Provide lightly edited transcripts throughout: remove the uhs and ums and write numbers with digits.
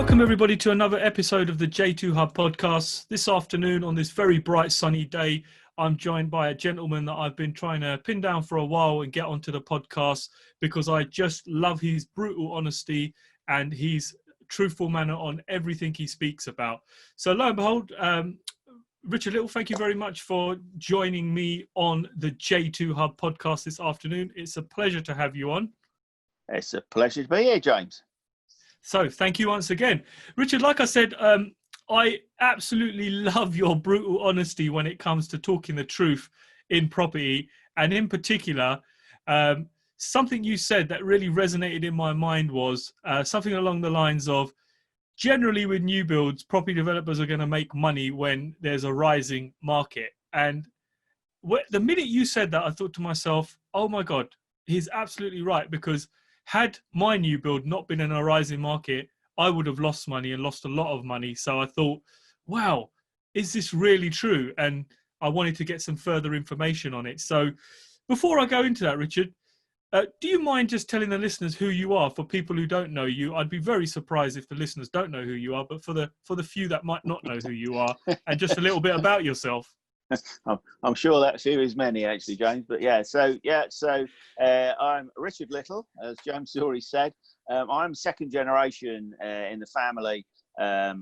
Welcome everybody to another episode of the J2 Hub podcast. This afternoon on this very bright sunny day, I'm joined by a gentleman that I've been trying to pin down for a while and get onto the podcast because I just love his brutal honesty and his truthful manner on everything he speaks about. So lo and behold, Richard Little, thank you very much for joining me on the J2 Hub podcast this afternoon. It's a pleasure to have you on. It's a pleasure to be here, James. So thank you once again. Richard, like I said, I absolutely love your brutal honesty when it comes to talking the truth in property. And in particular, something you said that really resonated in my mind was something along the lines of, generally with new builds, property developers are going to make money when there's a rising market. And the minute you said that, I thought to myself, oh my God, he's absolutely right. Because had my new build not been in a rising market, I would have lost money and lost a lot of money. So I thought, wow, is this really true? And I wanted to get some further information on it. So before I go into that, Richard, do you mind just telling the listeners who you are for people who don't know you? I'd be very surprised if the listeners don't know who you are, but for the few that might not know who you are, and just a little bit about yourself. I'm sure that few is many actually, James. But I'm Richard Little, as James already said. I'm second generation in the family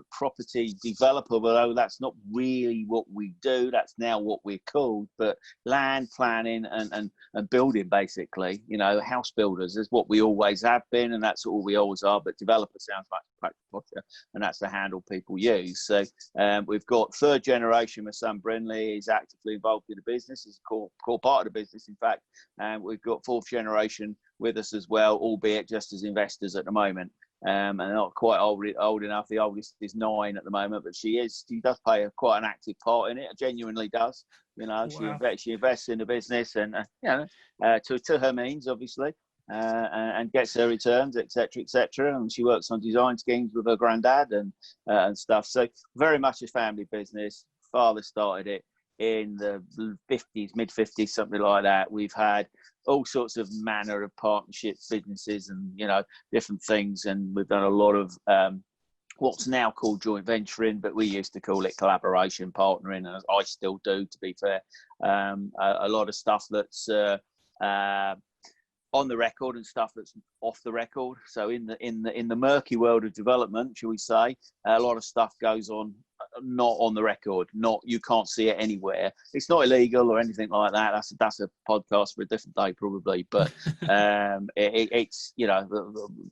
property developer, although that's not really what we do. That's now what we're called. But land planning and building, basically, you know, house builders is what we always have been, and that's all we always are. But developer sounds like posher, and that's the handle people use. So we've got third generation. My son Brindley is actively involved in the business. It's a core part of the business, in fact. And we've got fourth generation with us as well, albeit just as investors at the moment. And not quite old enough. The oldest is 9 at the moment, but she does play quite an active part in it. Genuinely does. You know, wow. She invests in the business, and to her means, obviously, and gets her returns, etc., etc. And she works on design schemes with her granddad and stuff. So very much a family business. Father started it in the 50s, mid 50s, something like that. We've had all sorts of manner of partnership businesses and, you know, different things. And we've done a lot of what's now called joint venturing, but we used to call it collaboration, partnering, and I still do, to be fair. A lot of stuff that's on the record and stuff that's off the record. So in the murky world of development, shall we say, a lot of stuff goes on not on the record. You can't see it anywhere. It's not illegal or anything like that. That's a podcast for a different day probably. But it's, you know,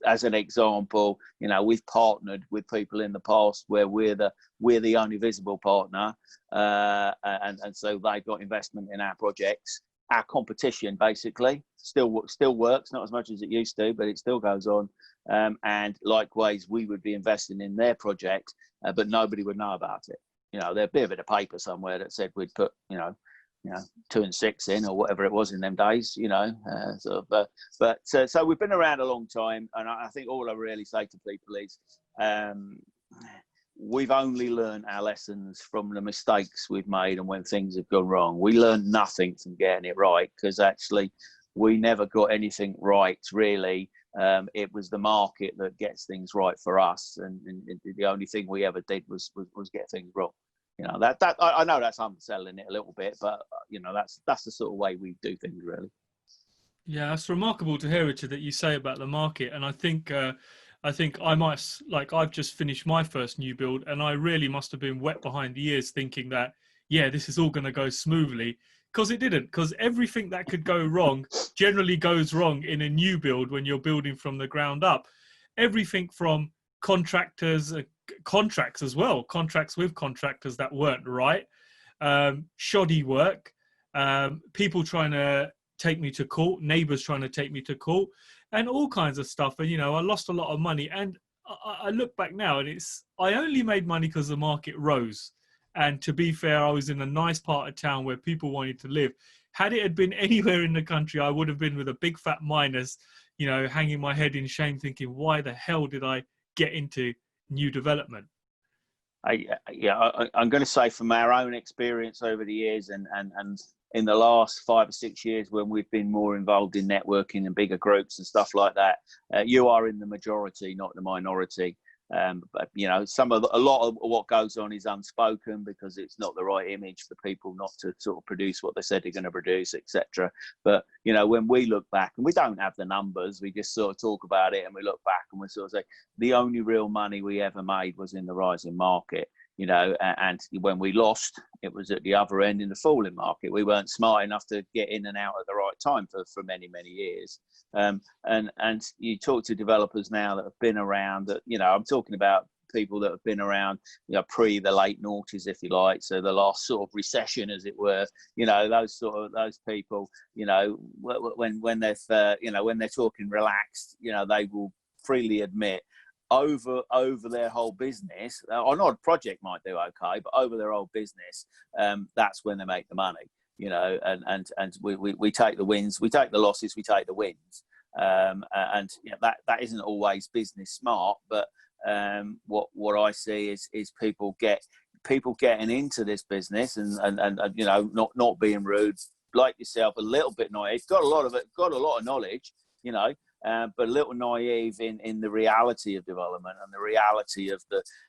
as an example, you know, we've partnered with people in the past where we're the only visible partner, and so they've got investment in our projects. Our competition basically still works, not as much as it used to, but it still goes on. And likewise, we would be investing in their project, but nobody would know about it. You know, there'd be a bit of paper somewhere that said we'd put, you know, 2 and 6 in, or whatever it was in them days. You know, so we've been around a long time, and I think all I really say to people is, we've only learned our lessons from the mistakes we've made and when things have gone wrong. We learned nothing from getting it right, because actually we never got anything right, really. It was the market that gets things right for us, and the only thing we ever did was get things wrong. You know, that I know that's underselling it a little bit, but you know, that's the sort of way we do things, really. Yeah, that's remarkable to hear, Richard, that you say about the market. And I think I might, like, I've just finished my first new build, and I really must have been wet behind the ears thinking that, yeah, this is all going to go smoothly, because it didn't. Because everything that could go wrong generally goes wrong in a new build when you're building from the ground up. Everything from contractors, contracts as well, contracts with contractors that weren't right, shoddy work, people trying to take me to court, neighbours trying to take me to court, and all kinds of stuff. And, you know, I lost a lot of money. And I look back now, and I only made money because the market rose. And to be fair, I was in a nice part of town where people wanted to live. Had it had been anywhere in the country, I would have been with a big fat minus, you know, hanging my head in shame, thinking, why the hell did I get into new development? I'm going to say from our own experience over the years, and in the last 5 or 6 years when we've been more involved in networking and bigger groups and stuff like that, you are in the majority, not the minority. But you know, a lot of what goes on is unspoken because it's not the right image for people not to sort of produce what they said they're going to produce, etc. But you know, when we look back, and we don't have the numbers, we just sort of talk about it, and we look back and we sort of say the only real money we ever made was in the rising market. You know, and when we lost, it was at the other end in the falling market. We weren't smart enough to get in and out at the right time for many, many years. And you talk to developers now that have been around, that, you know, I'm talking about people that have been around, you know, pre the late noughties, if you like. So the last sort of recession, as it were, you know, those people, you know, when they've, you know, when they're talking relaxed, you know, they will freely admit over their whole business, or not, a project might do okay, but over their whole business, that's when they make the money, you know. And we take the wins, we take the losses, we take the wins, and you know, that isn't always business smart, but what I see is people getting into this business and you know, not being rude, like yourself, a little bit naive, got a lot of knowledge, you know, but a little naive in the reality of development and the reality of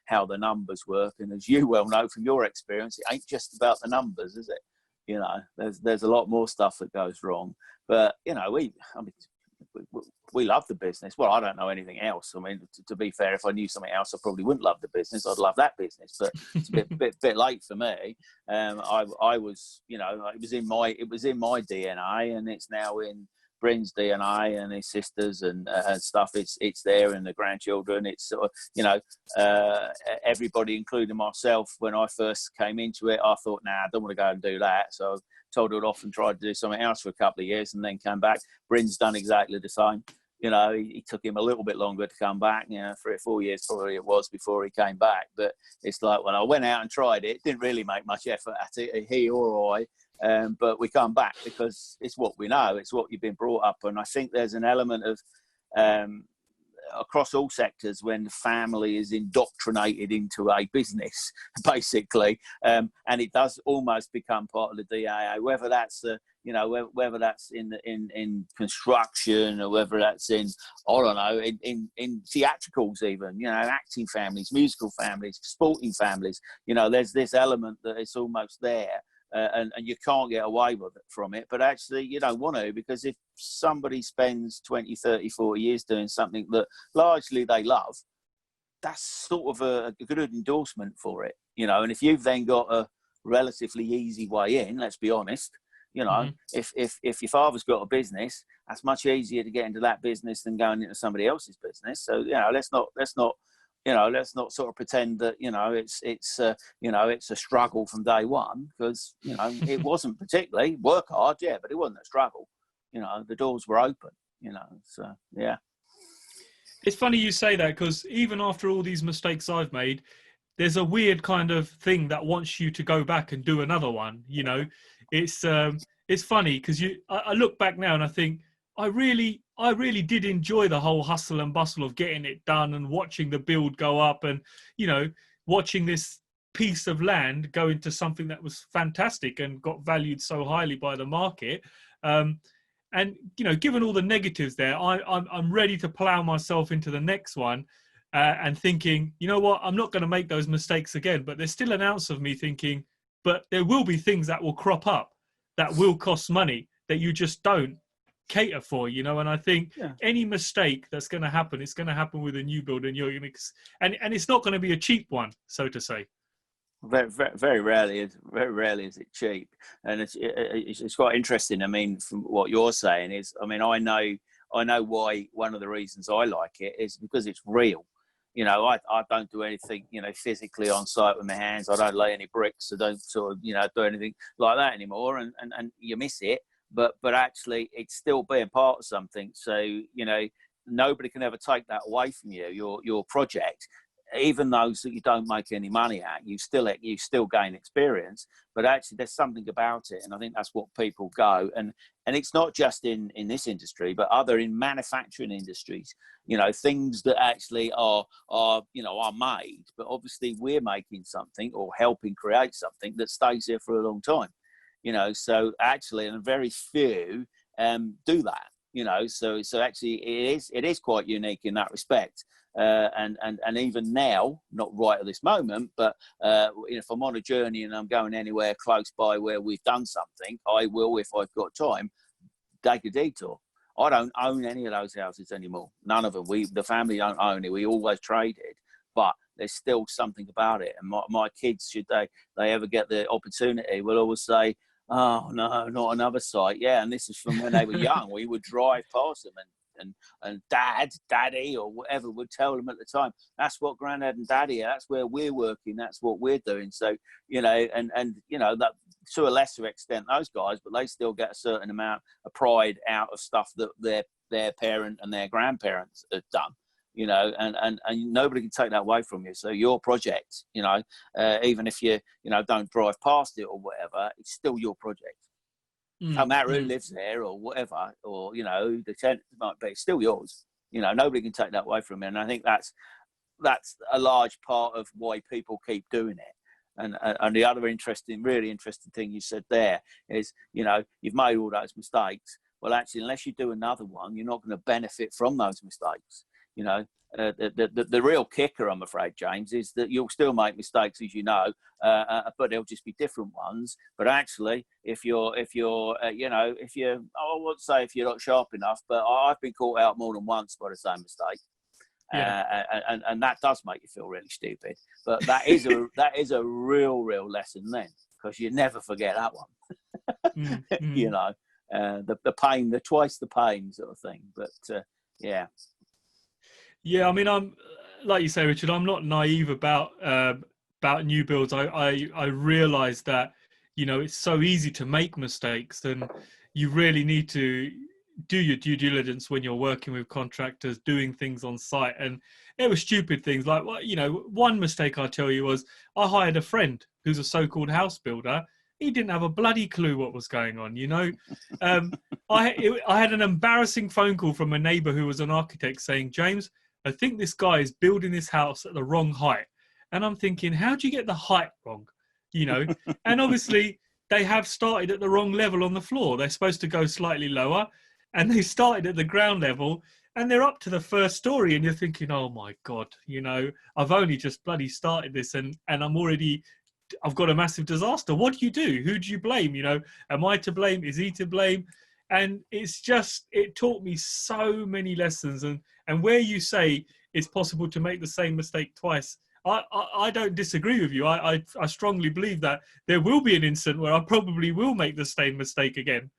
how the numbers work. And as you well know from your experience, it ain't just about the numbers, is it? You know, there's a lot more stuff that goes wrong. But you know, we love the business. Well, I don't know anything else. I mean, to be fair, if I knew something else, I probably wouldn't love the business. I'd love that business, but it's a bit late for me. I was, you know, it was in my DNA, and it's now in Bryn's DNA and his sisters and stuff. It's there, and the grandchildren. It's sort of, you know, everybody, including myself, when I first came into it, I thought, nah, I don't want to go and do that. So I told it off and tried to do something else for a couple of years, and then came back. Bryn's done exactly the same. You know, he took him a little bit longer to come back, you know, 3 or 4 years probably it was before he came back. But it's like, when I went out and tried it, didn't really make much effort at it, he or I. But we come back because it's what we know, it's what you've been brought up. And I think there's an element of, across all sectors, when the family is indoctrinated into a business, basically, and it does almost become part of the DNA, whether that's you know, whether that's in construction, or whether that's in, I don't know, in theatricals even, you know, acting families, musical families, sporting families. You know, there's this element that it's almost there. And you can't get away from it, but actually you don't want to, because if somebody spends 20, 30, 40 years doing something that largely they love, that's sort of a good endorsement for it, you know. And if you've then got a relatively easy way in, let's be honest, you know, if your father's got a business, that's much easier to get into that business than going into somebody else's business. So, you know, let's not you know, let's not sort of pretend that, you know, it's you know, it's a struggle from day one, because, you know, it wasn't particularly. Work hard, yeah, but it wasn't a struggle. You know, the doors were open, you know, so, yeah. It's funny you say that, because even after all these mistakes I've made, there's a weird kind of thing that wants you to go back and do another one, you know. It's funny, because I look back now and I think, I really did enjoy the whole hustle and bustle of getting it done and watching the build go up, and, you know, watching this piece of land go into something that was fantastic and got valued so highly by the market. And, you know, given all the negatives there, I'm ready to plow myself into the next one, and thinking, you know what, I'm not going to make those mistakes again. But there's still an ounce of me thinking, but there will be things that will crop up that will cost money that you just don't cater for, you know. And I think any mistake that's going to happen, it's going to happen with a new build, and you're going to, and it's not going to be a cheap one, so to say. Very rarely is it cheap, and it's quite interesting. I mean, from what you're saying is, I mean, I know why. One of the reasons I like it is because it's real. You know, I don't do anything, you know, physically on site with my hands. I don't lay any bricks. I don't sort of, you know, do anything like that anymore, and you miss it. But actually, it's still being part of something. So, you know, nobody can ever take that away from you. Your project, even those that you don't make any money at, you still gain experience. But actually, there's something about it, and I think that's what people go. And it's not just in this industry, but other in manufacturing industries. You know, things that actually are made, but obviously we're making something or helping create something that stays here for a long time. You know, so actually, and very few do that. you know, so actually it is quite unique in that respect. And even now, not right at this moment, but if I'm on a journey and I'm going anywhere close by where we've done something, I will, if I've got time, take a detour. I don't own any of those houses anymore. None of them. The family don't own it. We always traded, but there's still something about it. And my kids, should they ever get the opportunity, will always say, "Oh no, not another site." Yeah, and this is from when they were young. We would drive past them, and daddy, or whatever would tell them at the time, that's what granddad and daddy are. That's where we're working. That's what we're doing. So, you know, and you know, that to a lesser extent, those guys, but they still get a certain amount of pride out of stuff that their parent and their grandparents have done. You know, and nobody can take that away from you. So your project, you know, even if you don't drive past it or whatever, it's still your project. No matter who lives there or whatever, or, you know, the tenant might be, it's still yours. You know, nobody can take that away from you. And I think that's a large part of why people keep doing it. And the other really interesting thing you said there is, you know, you've made all those mistakes. Well, actually, unless you do another one, you're not going to benefit from those mistakes. You know, the real kicker, I'm afraid, James, is that you'll still make mistakes, as you know, but they'll just be different ones. But actually, if you're I won't say if you're not sharp enough, but I've been caught out more than once by the same mistake. Yeah. And that does make you feel really stupid. But that is a real lesson then, because you never forget that one. You know, the pain, twice the pain sort of thing. But yeah. Yeah, I mean, I'm like you say, Richard, I'm not naive about new builds. I realise that, you know, it's so easy to make mistakes, and you really need to do your due diligence when you're working with contractors, doing things on site. And it was stupid things like, well, you know, one mistake I tell you was I hired a friend who's a so-called house builder. He didn't have a bloody clue what was going on, you know. I had an embarrassing phone call from a neighbour who was an architect saying, "James, I think this guy is building this house at the wrong height." And I'm thinking, how do you get the height wrong? You know, and obviously they have started at the wrong level on the floor. They're supposed to go slightly lower, and they started at the ground level, and they're up to the first story. And you're thinking, oh my God, you know, I've only just bloody started this, and I've got a massive disaster. What do you do? Who do you blame? You know, am I to blame? Is he to blame? And it taught me so many lessons. And where you say it's possible to make the same mistake twice, I don't disagree with you. I strongly believe that there will be an instant where I probably will make the same mistake again.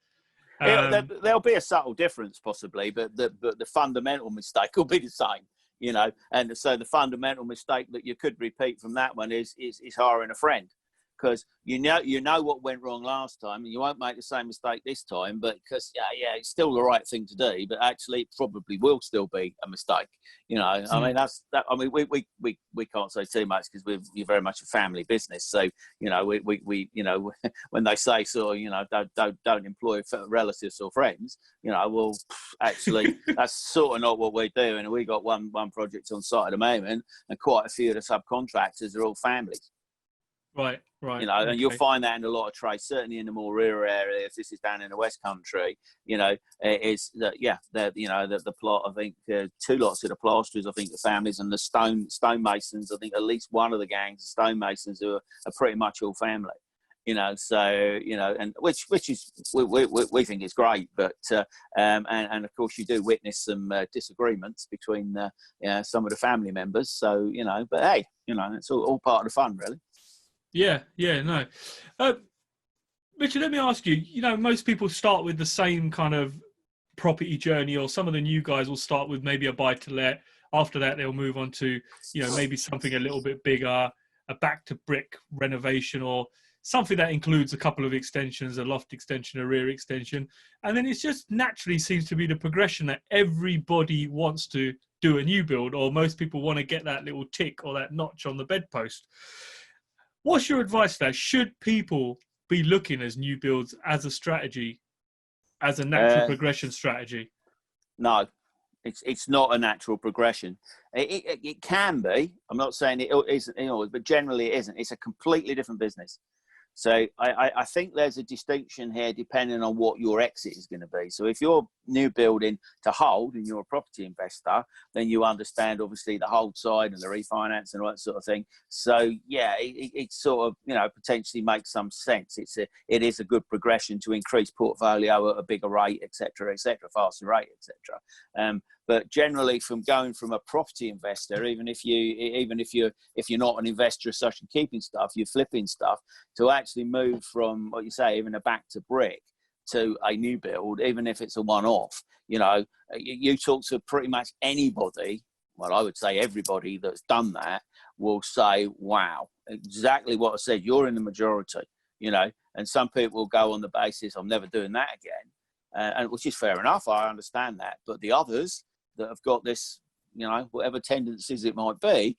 There'll be a subtle difference possibly, but the fundamental mistake will be the same, you know. And so the fundamental mistake that you could repeat from that one is hiring a friend. Because you know what went wrong last time, and you won't make the same mistake this time. But because it's still the right thing to do, but actually it probably will still be a mistake. You know, I mean I mean we can't say too much because we're very much a family business. So you know we you know when they say sort of, you know, don't employ relatives or friends, you know, well actually that's sort of not what we do. And we got one project on site at the moment, and quite a few of the subcontractors are all families. Right. You know, and you'll find that in a lot of trades, certainly in the more rural areas. This is down in the West Country. You know, is that the plot. I think 2 lots of the plasterers, I think the families, and the stonemasons. I think at least one of the gangs of stonemasons are pretty much all family. You know, so you know, and which is we think is great, but and of course you do witness some disagreements between some of the family members. So you know, but hey, you know, it's all part of the fun, really. Yeah, no. Richard, let me ask you, you know, most people start with the same kind of property journey, or some of the new guys will start with maybe a buy-to-let. After that, they'll move on to, you know, maybe something a little bit bigger, a back-to-brick renovation, or something that includes a couple of extensions, a loft extension, a rear extension. And then it just naturally seems to be the progression that everybody wants to do a new build, or most people want to get that little tick or that notch on the bedpost. What's your advice for that? Should people be looking as new builds as a strategy, as a natural progression strategy? No, it's not a natural progression. It can be. I'm not saying it isn't, you know, but generally it isn't. It's a completely different business. So I think there's a distinction here depending on what your exit is going to be. So if you're new building to hold and you're a property investor, then you understand obviously the hold side and the refinance and all that sort of thing. So yeah, it sort of, you know, potentially makes some sense. It is a good progression to increase portfolio at a bigger rate, etc., faster rate, etc. But generally, from going from a property investor, even if you're not an investor as such and keeping stuff, you're flipping stuff, to actually move from what you say, even a back to brick to a new build, even if it's a one-off, you know, you talk to pretty much anybody. Well, I would say everybody that's done that will say, "Wow, exactly what I said." You're in the majority, you know, and some people will go on the basis, "I'm never doing that again," and which is fair enough. I understand that, but the others that have got this, you know, whatever tendencies it might be,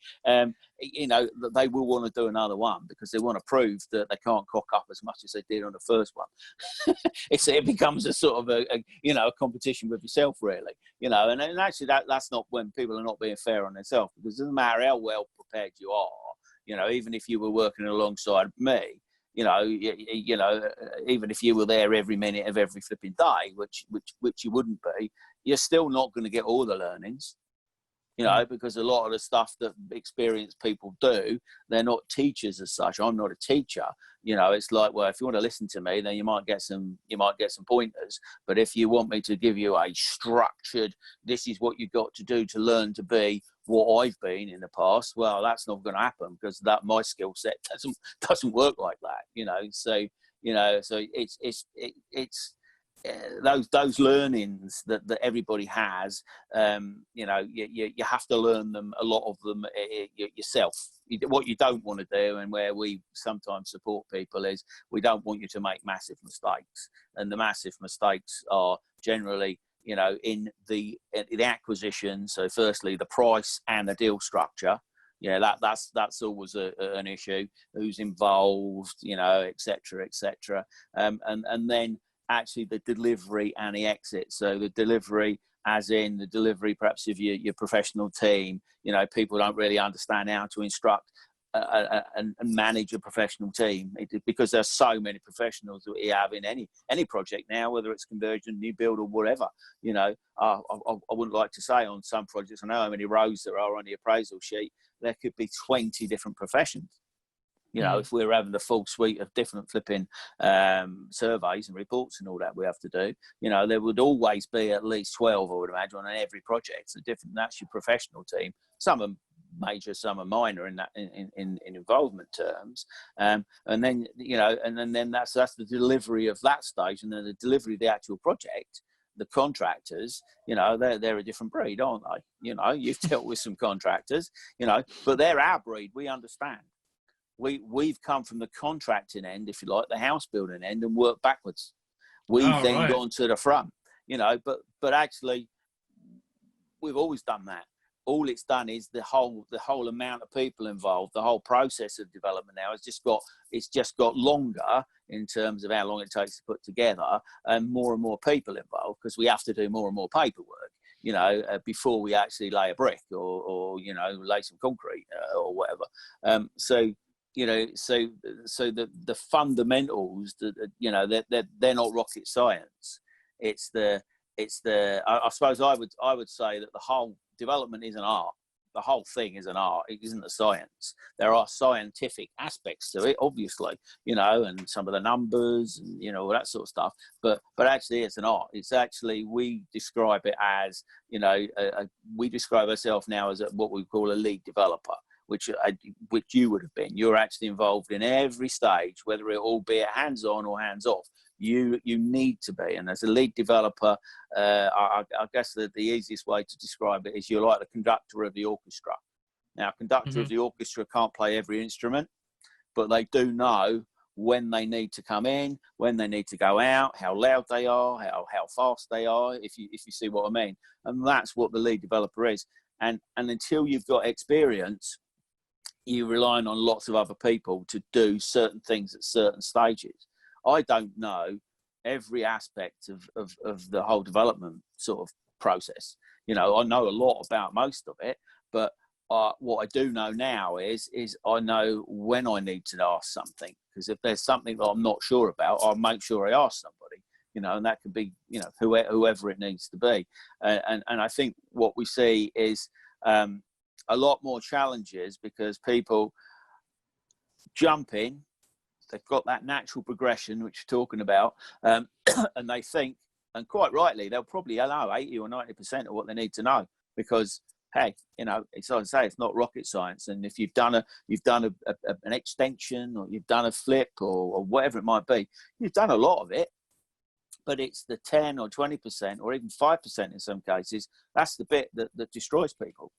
you know, that they will want to do another one because they want to prove that they can't cock up as much as they did on the first one. It becomes a sort of a you know, a competition with yourself, really, you know, and actually that's not when people are not being fair on themselves, because it doesn't matter how well prepared you are, you know, even if you were working alongside me, you know, even if you were there every minute of every flipping day, which you wouldn't be, you're still not going to get all the learnings, you know, because a lot of the stuff that experienced people do, they're not teachers as such. I'm not a teacher, you know. It's like, well, if you want to listen to me, then you might get some pointers. But if you want me to give you a structured, this is what you've got to do to learn to be what I've been in the past, well, that's not going to happen, because that my skill set doesn't work like that, you know. So, you know, so it's those learnings that everybody has, you know, you have to learn them, a lot of them, yourself. What you don't want to do, and where we sometimes support people, is we don't want you to make massive mistakes, and the massive mistakes are generally, you know, in the acquisition. So firstly, the price and the deal structure. Yeah, that's always an issue. Who's involved, you know, etc., and then actually the delivery and the exit. So the delivery, as in the delivery perhaps of your professional team. You know, people don't really understand how to instruct and manage a professional team, because there's so many professionals that we have in any project now, whether it's conversion, new build, or whatever. You know, I wouldn't like to say on some projects, I know how many rows there are on the appraisal sheet. There could be 20 different professions. You know, if we're having the full suite of different flipping surveys and reports and all that we have to do, you know, there would always be at least 12, I would imagine, on every project. So that's your professional team. Some are major, some are minor in that in involvement terms. And then, you know, and then that's the delivery of that stage, and then the delivery of the actual project. The contractors, you know, they're a different breed, aren't they? You know, you've dealt with some contractors, you know, but they're our breed. We understand. We've come from the contracting end, if you like, the house building end, and worked backwards. We've then gone to the front, you know, but actually we've always done that. All it's done is the whole amount of people involved, the whole process of development now it's just got longer in terms of how long it takes to put together, and more people involved, because we have to do more and more paperwork, you know, before we actually lay a brick or you know, lay some concrete or whatever. So, you know, so the fundamentals, you know, they're not rocket science. It's the I suppose I would say that the whole development is an art. The whole thing is an art. It isn't a science. There are scientific aspects to it, obviously, you know, and some of the numbers and, you know, all that sort of stuff. But actually, it's an art. It's actually, we describe it as, you know, we describe ourselves now as what we call a lead developer, which you would have been. You're actually involved in every stage, whether it all be hands-on or hands-off. You need to be, and as a lead developer, I guess the easiest way to describe it is you're like the conductor of the orchestra. Now, conductor of the orchestra can't play every instrument, but they do know when they need to come in, when they need to go out, how loud they are, how fast they are, if you see what I mean. And that's what the lead developer is. And until you've got experience, you're relying on lots of other people to do certain things at certain stages. I don't know every aspect of the whole development sort of process. You know, I know a lot about most of it, but what I do know now is I know when I need to ask something, because if there's something that I'm not sure about, I'll make sure I ask somebody, you know, and that could be, you know, whoever it needs to be. And I think what we see is a lot more challenges because people jump in, they've got that natural progression, which you're talking about, and they think, and quite rightly, they'll probably know 80 or 90% of what they need to know because, hey, you know, it's like I say, it's not rocket science. And if you've done an extension or you've done a flip or whatever it might be, you've done a lot of it. But it's the 10 or 20% or even 5% in some cases. That's the bit that destroys people.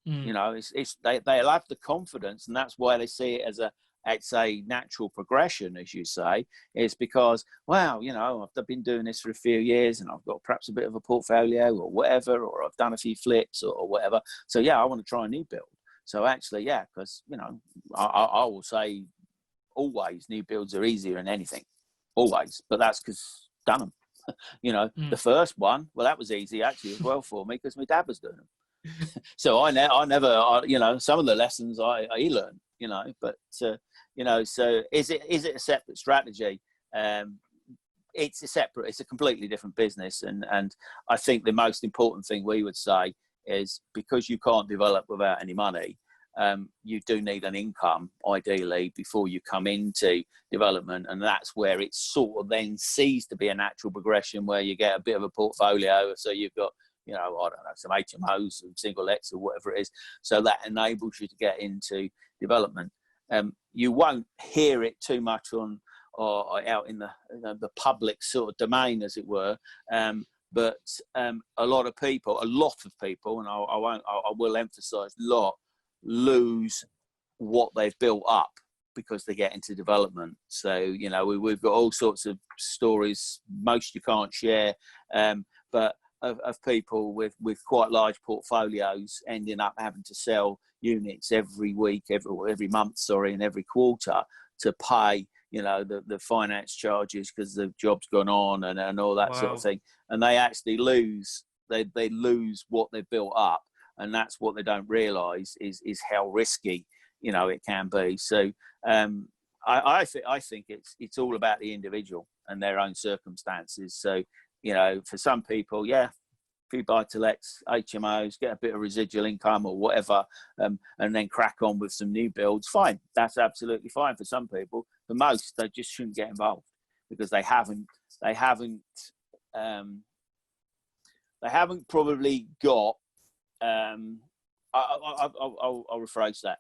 You know, they'll have the confidence, and that's why they see it as it's a natural progression, as you say, is because, wow, you know, I've been doing this for a few years and I've got perhaps a bit of a portfolio or whatever, or I've done a few flips or whatever. So, yeah, I want to try a new build. So actually, yeah, because, you know, I will say always new builds are easier than anything, always. But that's because I've done them. You know, the first one, well, that was easy actually as well for me because my dad was doing them. So I never, you know, some of the lessons I learned, you know, but, you know, so is it a separate strategy? It's a completely different business. And I think the most important thing we would say is because you can't develop without any money, you do need an income ideally before you come into development. And that's where it sort of then ceases to be a natural progression where you get a bit of a portfolio. So you've got, you know, I don't know, some HMOs, some single lets or whatever it is. So that enables you to get into development. You won't hear it too much on or out in the public sort of domain, as it were. But a lot of people, and I will emphasise lose what they've built up because they get into development. So, you know, we've got all sorts of stories, most you can't share, but of people with quite large portfolios ending up having to sell units every week, every month, and every quarter to pay, you know, the finance charges because the job's gone on and all that sort of thing. And they actually lose what they've built up. And that's what they don't realise is how risky, you know, it can be. So I think it's all about the individual and their own circumstances. So, you know, for some people, yeah, a few buy-to-lets, HMOs, get a bit of residual income or whatever, and then crack on with some new builds. Fine, that's absolutely fine for some people. For most, they just shouldn't get involved because they haven't probably got. I'll rephrase that.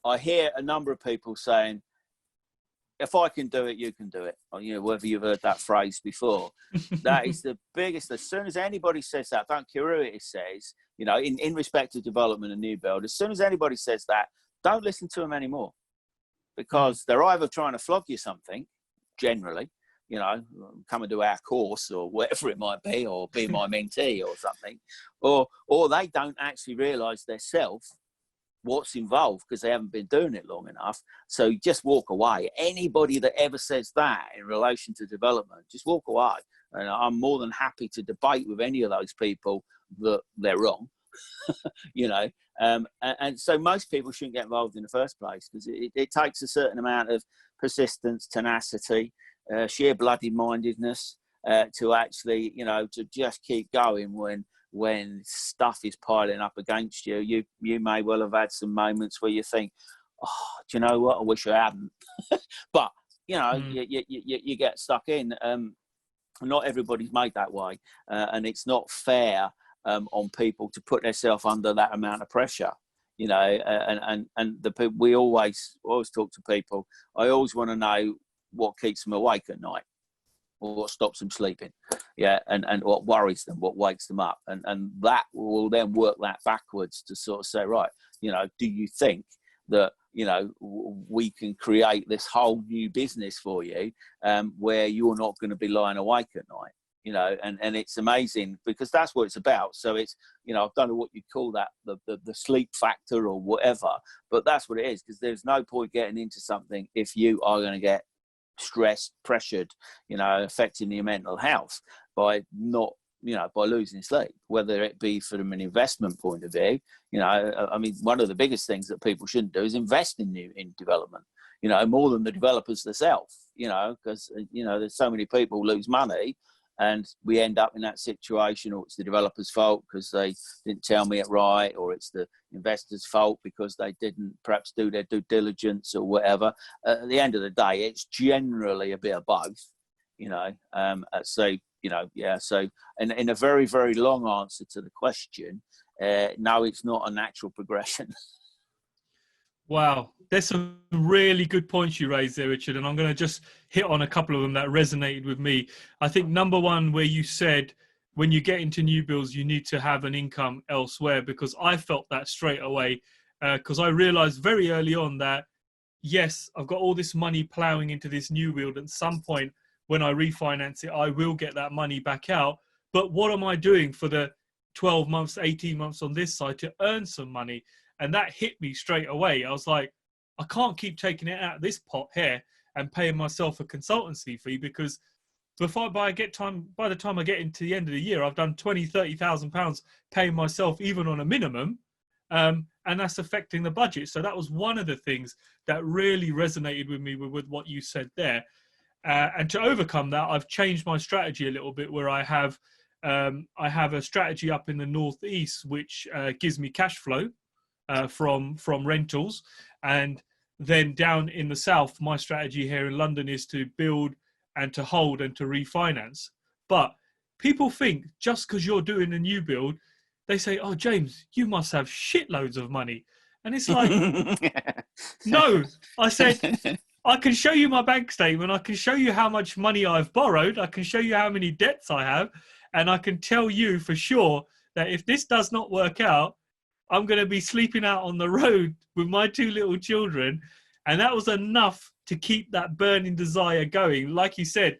I hear a number of people saying, if I can do it, you can do it. Or, you know, whether you've heard that phrase before. That is the biggest. As soon as anybody says that, don't care who it says, you know, in respect to development and new build, as soon as anybody says that, don't listen to them anymore. Because they're either trying to flog you something, generally, you know, come and do our course or whatever it might be, or be my mentee or something, or they don't actually realise themselves what's involved because they haven't been doing it long enough. So just walk away. Anybody that ever says that in relation to development, just walk away. And I'm more than happy to debate with any of those people that they're wrong. You know, and so most people shouldn't get involved in the first place because it takes a certain amount of persistence, tenacity, sheer bloody mindedness to actually, you know, to just keep going when stuff is piling up against you. You may well have had some moments where you think, oh, do you know what? I wish I hadn't. But, you know, you get stuck in. Not everybody's made that way. And it's not fair on people to put themselves under that amount of pressure. You know, and we always talk to people. I always want to know what keeps them awake at night, or what stops them sleeping, yeah, and what worries them, what wakes them up, and that will then work that backwards to sort of say, right, you know, do you think that, you know, we can create this whole new business for you where you're not going to be lying awake at night? You know, and it's amazing because that's what it's about. So it's, you know, I don't know what you call that, the sleep factor or whatever, but that's what it is, because there's no point getting into something if you are going to get stressed, pressured, you know, affecting your mental health by not by losing sleep, whether it be from an investment point of view. I mean, one of the biggest things that people shouldn't do is invest in development, more than the developers themselves, because, there's so many people lose money and we end up in that situation, or it's the developer's fault because they didn't tell me it right, or it's the investor's fault because they didn't perhaps do their due diligence or whatever. At the end of the day, it's generally a bit of both, So, and in a very, very long answer to the question, no, it's not a natural progression. Wow, there's some really good points you raised there, Richard, and I'm going to just hit on a couple of them that resonated with me. I think number one, where you said when you get into new builds, you need to have an income elsewhere, because I felt that straight away, because I realized very early on that, yes, I've got all this money plowing into this new build. At some point, when I refinance it, I will get that money back out. But what am I doing for the 12 months, 18 months on this side to earn some money? And that hit me straight away. I was like, I can't keep taking it out of this pot here and paying myself a consultancy fee, because by the time I get into the end of the year, I've done 20, 30,000 pounds paying myself even on a minimum. And that's affecting the budget. So that was one of the things that really resonated with me with what you said there. And to overcome that, I've changed my strategy a little bit, where I have a strategy up in the northeast, which gives me cash flow from rentals. And then down in the south, my strategy here in London is to build and to hold and to refinance. But people think just because you're doing a new build, they say, oh, James, you must have shitloads of money. And it's like, no, I said, I can show you my bank statement. I can show you how much money I've borrowed. I can show you how many debts I have. And I can tell you for sure that if this does not work out, I'm going to be sleeping out on the road with my 2 little children. And that was enough to keep that burning desire going. Like you said,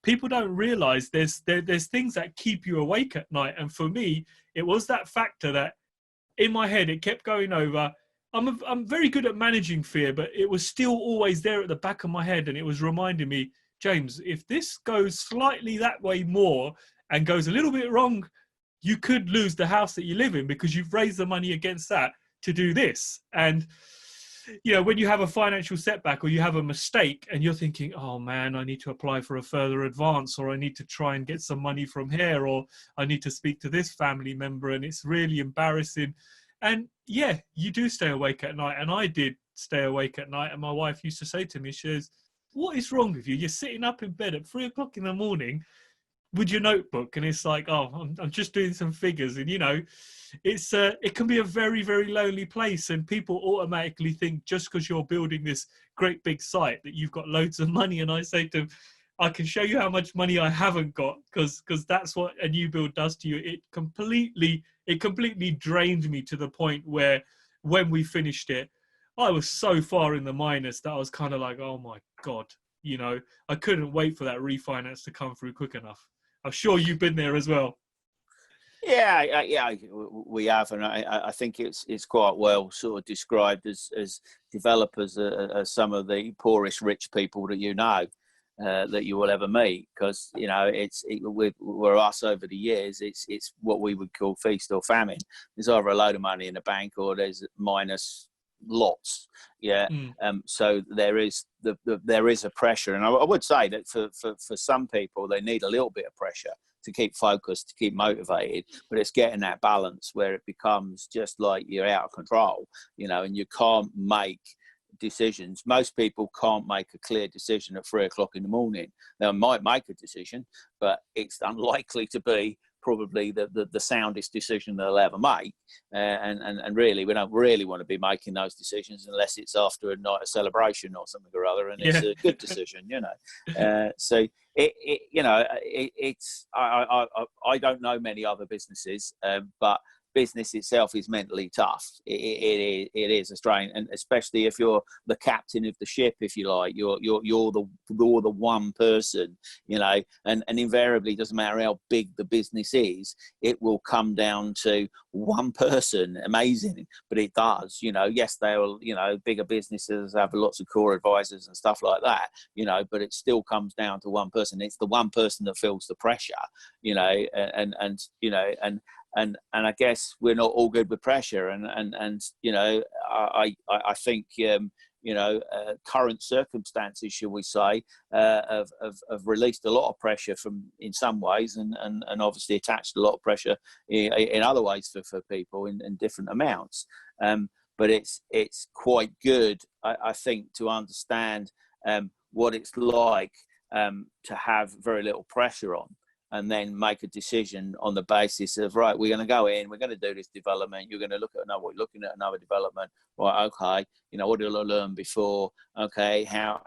people don't realize there's things that keep you awake at night. And for me, it was that factor that in my head, it kept going over. I'm very good at managing fear, but it was still always there at the back of my head. And it was reminding me, James, if this goes slightly that way more and goes a little bit wrong, you could lose the house that you live in, because you've raised the money against that to do this. And, when you have a financial setback or you have a mistake and you're thinking, oh man, I need to apply for a further advance, or I need to try and get some money from here, or I need to speak to this family member, and it's really embarrassing. And yeah, you do stay awake at night. And I did stay awake at night. And my wife used to say to me, she says, what is wrong with you? You're sitting up in bed at 3 o'clock in the morning with your notebook, and it's like, oh, I'm just doing some figures. And it can be a very, very lonely place, and people automatically think just because you're building this great big site that you've got loads of money. And I say to them, I can show you how much money I haven't got, because that's what a new build does to you. It completely drained me to the point where when we finished it, I was so far in the minus that I was kind of like, oh my God, I couldn't wait for that refinance to come through quick enough. I'm sure you've been there as well. Yeah, we have, and I think it's quite well sort of described as developers are some of the poorest rich people that that you will ever meet, because we're us over the years. It's what we would call feast or famine. There's either a load of money in the bank or there's minus lots. So there is a pressure, and I would say that for some people they need a little bit of pressure to keep focused, to keep motivated, but it's getting that balance where it becomes just like you're out of control, and you can't make decisions. Most people can't make a clear decision at 3 o'clock in the morning. They might make a decision, but it's unlikely to be probably the soundest decision they'll ever make. And really, we don't really want to be making those decisions unless it's after a night of celebration or something or other, and it's a good decision, So I don't know many other businesses, but business itself is mentally tough. It is a strain, and especially if you're the captain of the ship, if you like, you're the one person, and invariably, it doesn't matter how big the business is, it will come down to one person. Amazing, but it does. Yes, they will. Bigger businesses have lots of core advisors and stuff like that. But it still comes down to one person. It's the one person that feels the pressure. And I guess we're not all good with pressure, and I think current circumstances, shall we say, have released a lot of pressure in some ways, and obviously attached a lot of pressure in other ways for people in different amounts. But it's quite good, I think, to understand what it's like to have very little pressure on, and then make a decision on the basis of, right, we're going to go in, we're going to do this development, you're going to look at we're looking at another development, right, okay, what did I learn before? Okay, how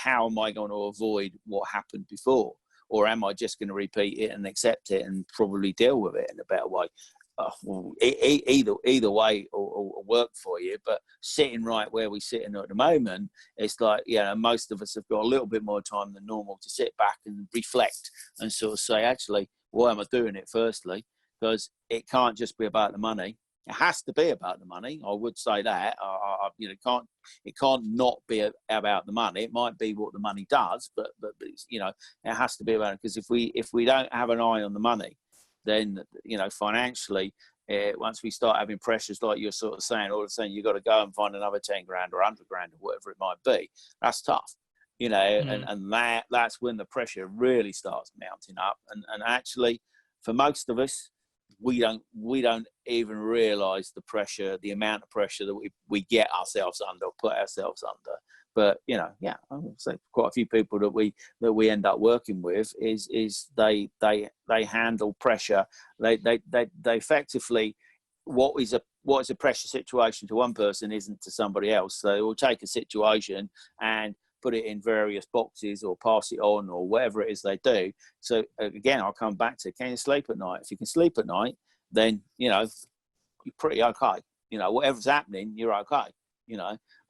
am I going to avoid what happened before? Or am I just going to repeat it and accept it and probably deal with it in a better way? Either way will work for you, but sitting right where we're sitting at the moment, it's like, most of us have got a little bit more time than normal to sit back and reflect and sort of say, actually, why am I doing it? Firstly, because it can't just be about the money. It has to be about the money. I would say that. It can't not be about the money. It might be what the money does, but it has to be about it, because if we don't have an eye on the money, then financially, once we start having pressures like you're sort of saying, all of a sudden you've got to go and find another 10 grand or 100 grand or whatever it might be. That's tough, and that's when the pressure really starts mounting up. And actually, for most of us, we don't even realise the pressure, the amount of pressure that we get ourselves under, or put ourselves under. But I would say quite a few people that we end up working with is they handle pressure. They effectively, what is a pressure situation to one person isn't to somebody else. So they will take a situation and put it in various boxes or pass it on or whatever it is they do. So again, I'll come back to, can you sleep at night? If you can sleep at night, then you're pretty okay. Whatever's happening, you're okay.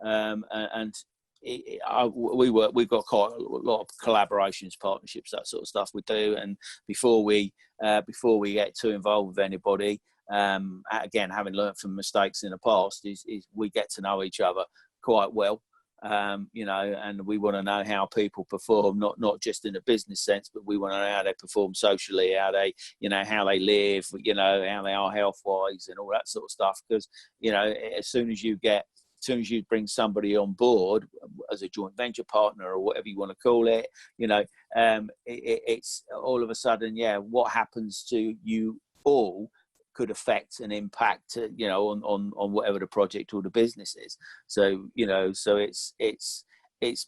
And we've got quite a lot of collaborations, partnerships, that sort of stuff we do. And before we get too involved with anybody, again, having learned from mistakes in the past, is we get to know each other quite well. And we want to know how people perform, not just in a business sense, but we want to know how they perform socially, how they live, how they are health wise and all that sort of stuff. Because as soon as you bring somebody on board as a joint venture partner or whatever you want to call it, it's all of a sudden, what happens to you all could affect and impact, on whatever the project or the business is. So, so it's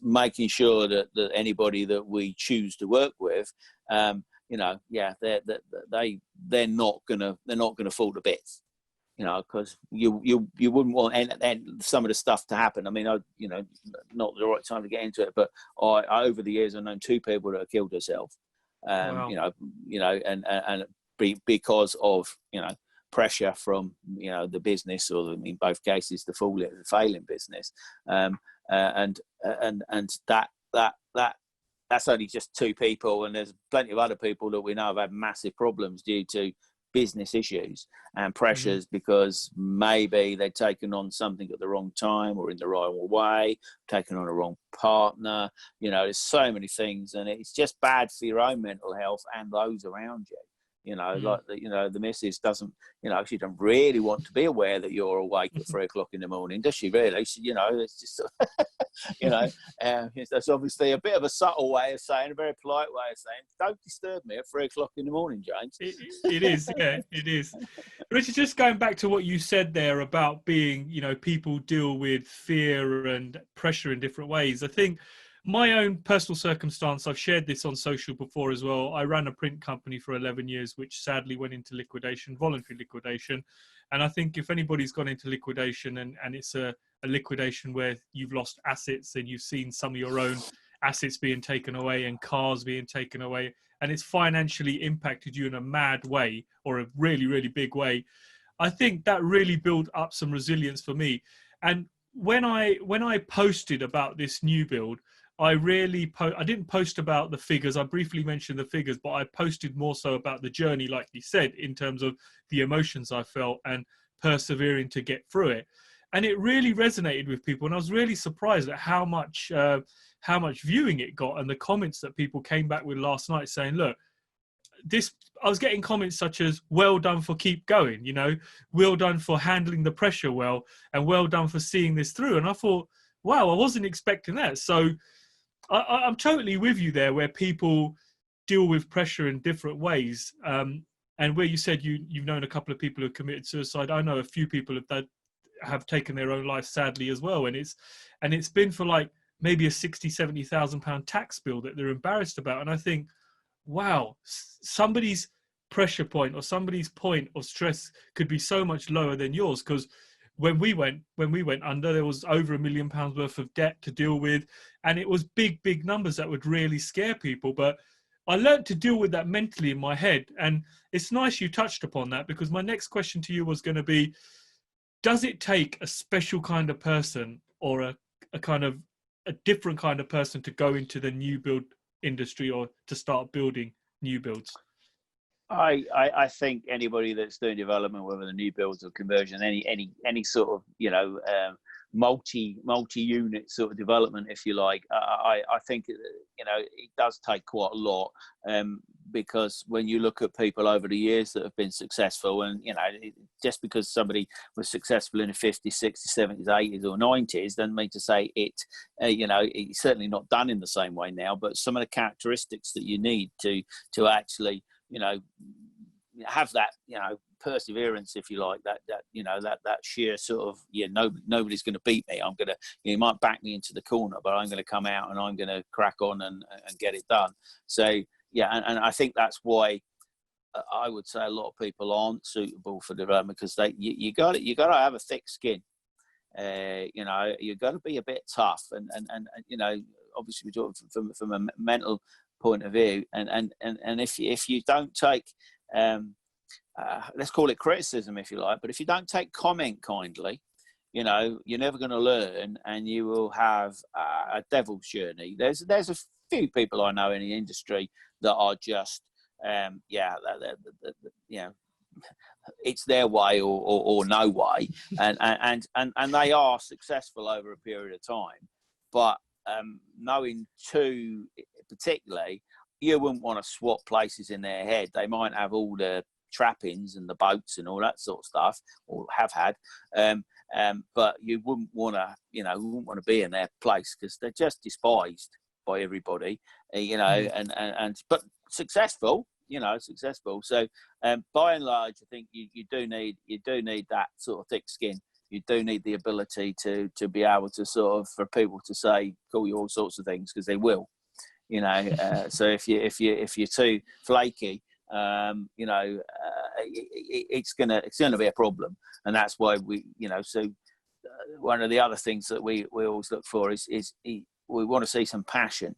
making sure that anybody that we choose to work with, they're not gonna fall to bits. Because you wouldn't want and some of the stuff to happen. I mean, not the right time to get into it, but I over the years I've known 2 people that have killed themselves. Wow. And because of pressure from the business, or in both cases the failing business, and that's only just 2 people, and there's plenty of other people that we know have had massive problems due to business issues and pressures, because maybe they've taken on something at the wrong time or in the wrong way, taken on a wrong partner. There's so many things, and it's just bad for your own mental health and those around you. Like the missus doesn't, she doesn't really want to be aware that you're awake at 3 o'clock in the morning, does she really? It's just, that's obviously a bit of a subtle way of saying, a very polite way of saying, don't disturb me at 3 o'clock in the morning, James. It is, yeah, it is. Richard, just going back to what you said there about being, people deal with fear and pressure in different ways. I think my own personal circumstance, I've shared this on social before as well. I ran a print company for 11 years, which sadly went into liquidation, voluntary liquidation. And I think if anybody's gone into liquidation and it's a liquidation where you've lost assets and you've seen some of your own assets being taken away and cars being taken away, and it's financially impacted you in a mad way or a really, really big way, I think that really built up some resilience for me. And when I posted about this new build, I didn't post about the figures. I briefly mentioned the figures, but I posted more so about the journey, like you said, in terms of the emotions I felt and persevering to get through it. And it really resonated with people. And I was really surprised at how much viewing it got, and the comments that people came back with last night saying, look, I was getting comments such as, well done for keep going, you know, well done for handling the pressure well, and well done for seeing this through. And I thought, wow, I wasn't expecting that. So I'm totally with you there, where people deal with pressure in different ways. And where you said you've known a couple of people who have committed suicide, I know a few people have taken their own life, sadly, as well. And it's been for like maybe a 60,000-70,000 pound tax bill that they're embarrassed about. And I think, wow, somebody's pressure point or somebody's point of stress could be so much lower than yours. Because when we went under, there was over £1 million worth of debt to deal with, and it was big numbers that would really scare people. But I learned to deal with that mentally in my head, and it's nice you touched upon that, because my next question to you was going to be, does it take a special kind of person, or a different kind of person, to go into the new build industry or to start building new builds? I think anybody that's doing development, whether the new builds or conversion, any sort of, you know, multi-unit sort of development, if you like, I think, you know, it does take quite a lot, because when you look at people over the years that have been successful, and, you know, just because somebody was successful in the 50s, 60s, 70s, 80s or 90s doesn't mean to say it, you know, it's certainly not done in the same way now. But some of the characteristics that you need to actually, you know, have that, you know, perseverance, if you like, that you know, that sheer sort of, yeah, nobody's going to beat me. I'm gonna, you might back me into the corner, but I'm going to come out and I'm going to crack on and get it done. So yeah, and I think that's why I would say a lot of people aren't suitable for development, because you got to have a thick skin. You know, you got to be a bit tough, and you know, obviously we're talking from a mental point of view, and if you don't take, let's call it criticism, if you like, but if you don't take comment kindly, you know, you're never going to learn, and you will have a devil's journey. There's a few people I know in the industry that are just, yeah, you know, it's their way or no way, and they are successful over a period of time. But knowing too, particularly, you wouldn't want to swap places in their head. They might have all the trappings and the boats and all that sort of stuff, or have had, but you wouldn't want to, you know, wouldn't want to be in their place, because they're just despised by everybody, you know, but successful, you know, successful. So by and large, I think you do need that sort of thick skin. You do need the ability to be able to sort of, for people to say, call you all sorts of things, because they will, you know. So if you're too flaky, you know, it's gonna be a problem. And that's why we, you know, so one of the other things that we always look for is we want to see some passion.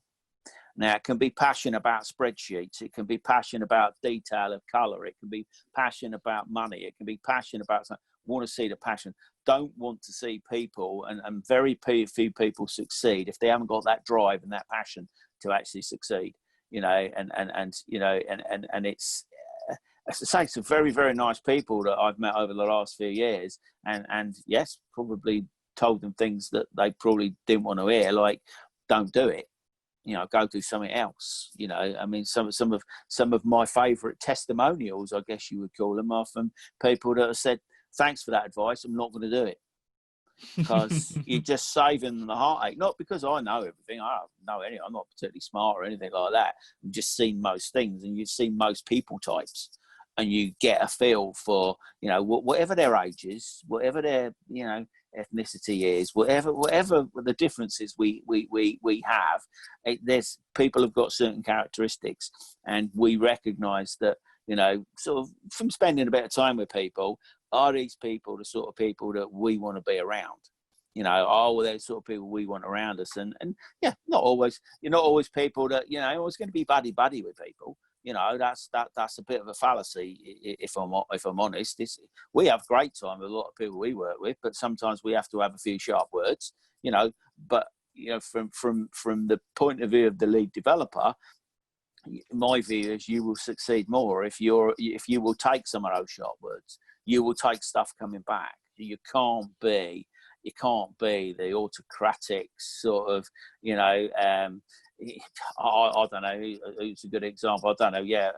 Now, it can be passion about spreadsheets, it can be passion about detail of color, it can be passion about money, it can be passion about something. Want to see the passion. Don't want to see people, and very few people succeed if they haven't got that drive and that passion to actually succeed, you know. And you know, and it's, as I say, some very, very nice people that I've met over the last few years, and yes, probably told them things that they probably didn't want to hear, like, don't do it, you know, go do something else. You know, I mean, some of my favourite testimonials, I guess you would call them, are from people that have said, thanks for that advice, I'm not going to do it. Because you're just saving them the heartache. Not because I know everything, I don't know anything, I'm not particularly smart or anything like that. I've just seen most things, and you've seen most people types, and you get a feel for, you know, whatever their age is, whatever their, you know, ethnicity is, whatever the differences we have, there's people have got certain characteristics, and we recognise that, you know, sort of from spending a bit of time with people, are these people the sort of people that we want to be around? You know, are they the sort of people we want around us? And yeah, not always. You're not always people that, you know, always going to be buddy with people. you know, that's a bit of a fallacy. If I'm honest, we have great time with a lot of people we work with, but sometimes we have to have a few sharp words, you know. But you know, from the point of view of the lead developer, my view is you will succeed more if you will take some of those sharp words. You will take stuff coming back. You can't be the autocratic sort of, you know. I don't know who's a good example. I don't know. Yeah,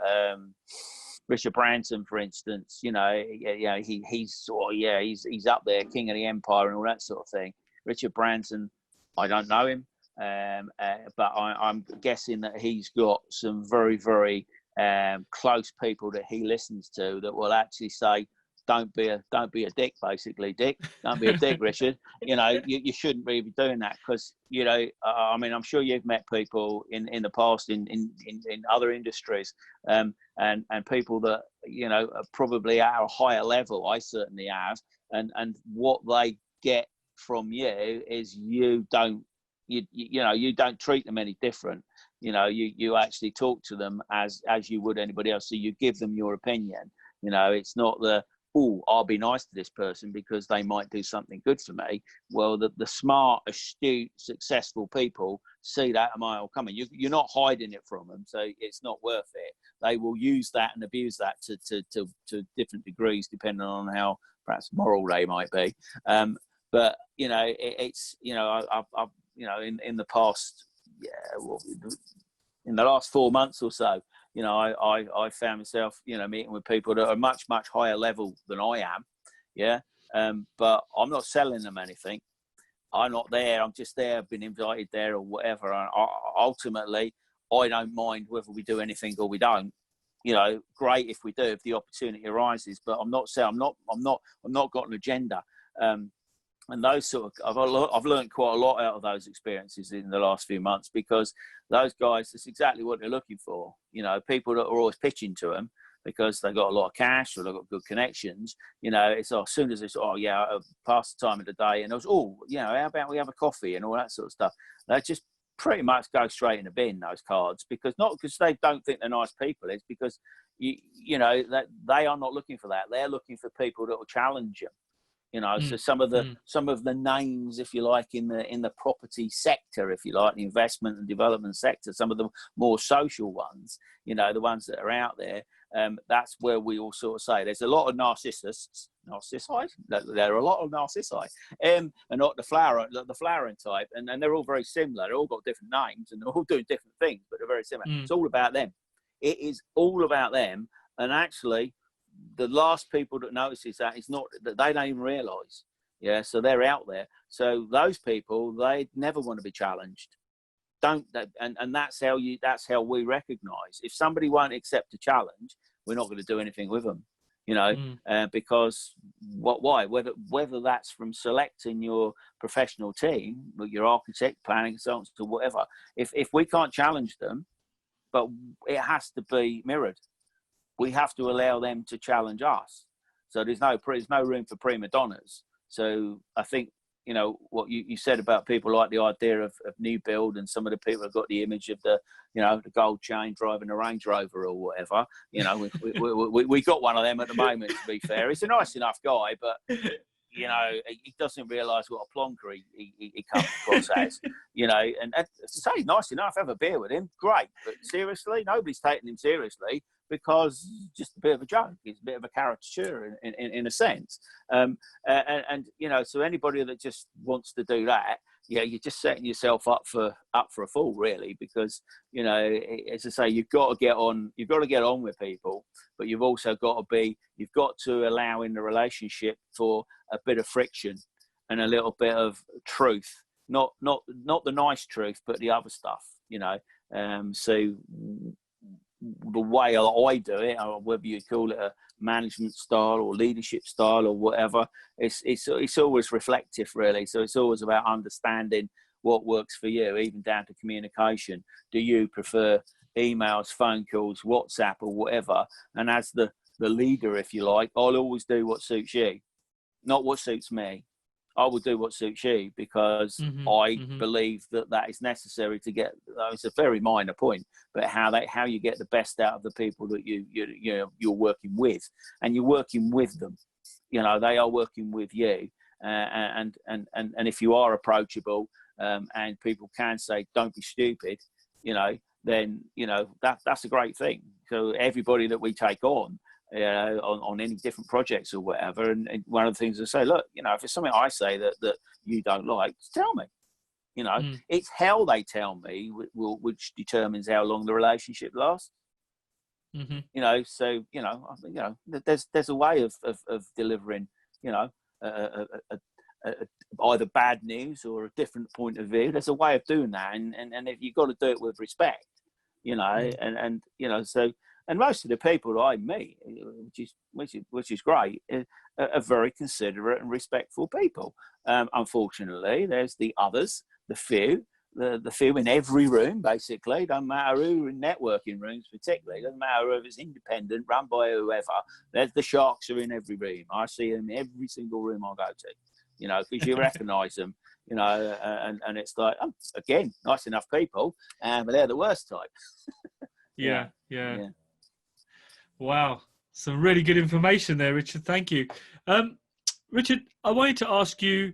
𝗵cie Branson, for instance. You know, yeah, he's sort of, yeah, he's up there, king of the empire and all that sort of thing. 𝗵cie Branson, I don't know him, but I'm guessing that he's got some very, very close people that he listens to that will actually say, don't be a dick, basically, Dick. Don't be a dick, Richard. You know, you shouldn't really be doing that because, you know, I mean, I'm sure you've met people in the past in other industries, and people that, you know, are probably at a higher level. I certainly have, and what they get from you is you don't treat them any different. You know, you actually talk to them as you would anybody else. So you give them your opinion. You know, it's not oh, I'll be nice to this person because they might do something good for me. Well, the smart, astute, successful people see that a mile coming. You're not hiding it from them, so it's not worth it. They will use that and abuse that to different degrees, depending on how perhaps moral they might be. But you know, it's, you know, I've you know, in the past, yeah, well, in the last 4 months or so, you know, I found myself, you know, meeting with people that are much, much higher level than I am. Yeah. But I'm not selling them anything. I'm not there. I'm just there. I've been invited there or whatever. And ultimately, I don't mind whether we do anything or we don't. You know, great if we do, if the opportunity arises. But I'm not saying I'm not got an agenda. And those sort of, I've learned quite a lot out of those experiences in the last few months, because those guys, that's exactly what they're looking for. You know, people that are always pitching to them because they've got a lot of cash or they've got good connections. You know, it's as soon as it's, oh yeah, I'll pass the time of the day, and it was, oh, you know, how about we have a coffee and all that sort of stuff. They just pretty much go straight in the bin, those cards, because not because they don't think they're nice people, it's because you know that they are not looking for that. They're looking for people that will challenge them. You know, so some of the names, if you like, in the property sector, if you like, the investment and development sector, some of the more social ones, you know, the ones that are out there, that's where we all sort of say there's a lot of narcissists. There are a lot of narcissi, and not the flowering type, and they're all very similar. They're all got different names and they're all doing different things, but they're very similar. It's all about them. It is all about them, and actually, the last people that notices that is not that they don't even realise. Yeah, so they're out there. So those people, they never want to be challenged. And that's how we recognise if somebody won't accept a challenge, we're not going to do anything with them. You know, because why? Whether that's from selecting your professional team, your architect, planning consultants, or whatever. If we can't challenge them, but it has to be mirrored. We have to allow them to challenge us. So there's no room for prima donnas. So I think, you know, what you said about people like the idea of new build, and some of the people have got the image of the, you know, the gold chain driving a Range Rover or whatever. You know, we got one of them at the moment, to be fair. He's a nice enough guy, but, you know, he doesn't realise what a plonker he comes across as, you know. And to say nice enough, have a beer with him, great. But seriously, nobody's taking him seriously, because just a bit of a joke. It's a bit of a caricature in a sense. And you know, so anybody that just wants to do that, yeah, you're just setting yourself up for a fall, really, because, you know, as I say, you've got to get on with people, but you've also got to allow in the relationship for a bit of friction and a little bit of truth, not the nice truth, but the other stuff, you know. So the way I do it, or whether you call it a management style or leadership style or whatever, it's always reflective, really. So it's always about understanding what works for you, even down to communication. Do you prefer emails, phone calls, WhatsApp, or whatever? And as the leader, if you like, I'll always do what suits you, not what suits me. I will do what suits you, because I believe that that is necessary to get. It's a very minor point, but how you get the best out of the people that you're working with, and you're working with them. You know, they are working with you, and if you are approachable, and people can say, "Don't be stupid," you know, then that's a great thing. So everybody that we take on any different projects or whatever, and one of the things I say, look, if it's something I say that you don't like, just tell me. It's how they tell me which determines how long the relationship lasts. So there's a way of delivering either bad news or a different point of view. There's a way of doing that, and if you've got to do it with respect, and most of the people that I meet, which is great, are very considerate and respectful people. Unfortunately, there's the others, the few in every room, basically. Doesn't matter who, in networking rooms particularly. Doesn't matter if it's independent, run by whoever. There's the sharks are in every room. I see them in every single room I go to. Because you recognise them. And it's like, again, nice enough people, but they're the worst type. Yeah. Wow, some really good information there, Richard. Thank you. Richard, I wanted to ask you,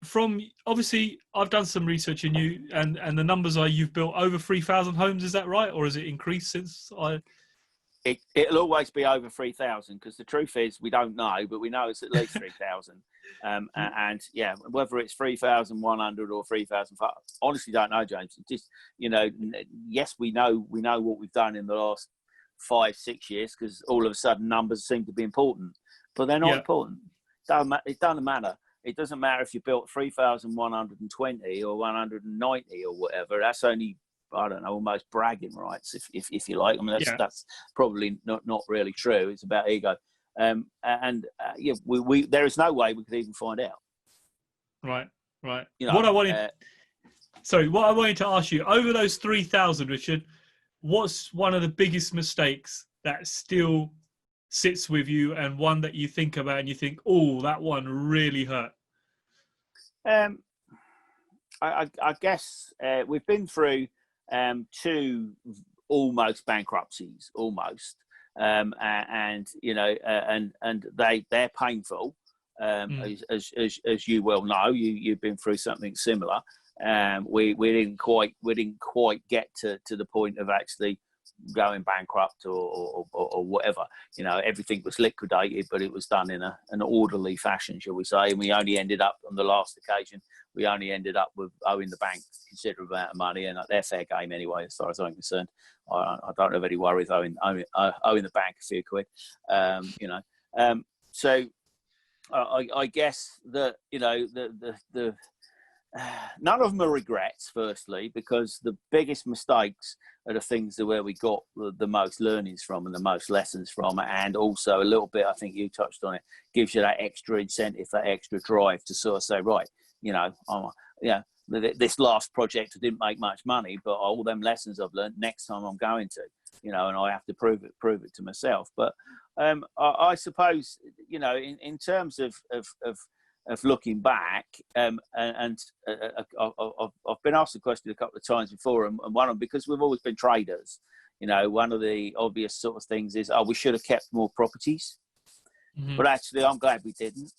from obviously I've done some research in you, and the numbers are you've built over 3,000 homes. Is that right, or has it increased since I? It'll always be over 3,000, because the truth is we don't know, but we know it's at least 3,000. And yeah, whether it's 3,100 or 3,005, honestly don't know, James. Just yes, we know what we've done in the last 5-6 years, because all of a sudden numbers seem to be important, but they're not important. It doesn't matter. It doesn't matter if you built 3,120 or 190 or whatever. That's only, I don't know, almost bragging rights, if you like. I mean, that's probably not really true. It's about ego. We there is no way we could even find out. Right. What I wanted to ask you, over those 3,000, Richard, what's one of the biggest mistakes that still sits with you, and one that you think about and you think, oh, that one really hurt? I guess we've been through 2 almost bankruptcies, and they're painful, as you well know. You've been through something similar. We didn't quite get to the point of actually going bankrupt or whatever. Everything was liquidated, but it was done in an orderly fashion, shall we say. And we only ended up, on the last occasion, with owing the bank a considerable amount of money, and they're fair game anyway, as far as I'm concerned. I don't have any worries owing the bank a few quid. So I guess that the none of them are regrets, firstly, because the biggest mistakes are the things where we got the most learnings from and the most lessons from, and also a little bit, I think you touched on it, gives you that extra incentive, that extra drive to sort of say, right, this last project didn't make much money, but all them lessons I've learned, next time I'm going to, and I have to prove it to myself. But I suppose, in terms of looking back, and I've been asked the question a couple of times before, and one of them, because we've always been traders, one of the obvious sort of things is, we should have kept more properties. But actually, I'm glad we didn't,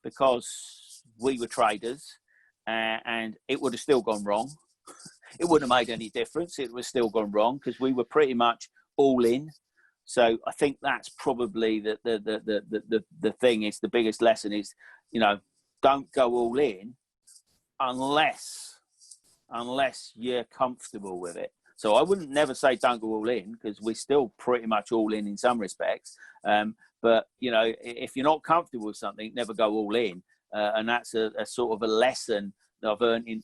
because we were traders, and it would have still gone wrong. It wouldn't have made any difference. It was still gone wrong, because we were pretty much all in. So I think that's probably the thing is, the biggest lesson is, don't go all in unless you're comfortable with it. So I wouldn't never say don't go all in, because we're still pretty much all in some respects. But if you're not comfortable with something, never go all in. And that's a sort of a lesson that I've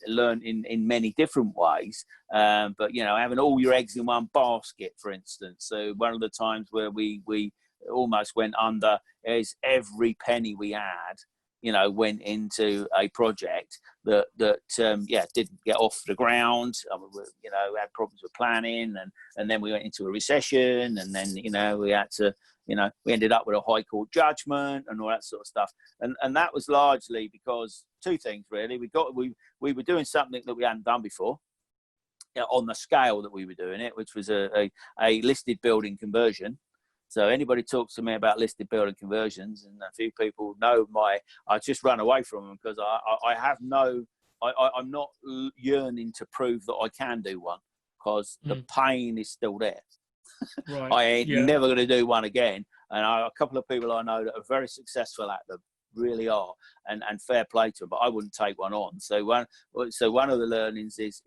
learned in many different ways. But having all your eggs in one basket, for instance. So one of the times where we almost went under is every penny we had went into a project that didn't get off the ground. We had problems with planning, and then we went into a recession, and then we had to, we ended up with a high court judgment and all that sort of stuff. And that was largely because two things really. We were doing something that we hadn't done before, on the scale that we were doing it, which was a listed building conversion. So anybody talks to me about listed building conversions, and a few people know I just run away from them because I'm not yearning to prove that I can do one, because the pain is still there. Right. I ain't never going to do one again. And a couple of people I know that are very successful at them, really are, and fair play to them, but I wouldn't take one on. So one of the learnings is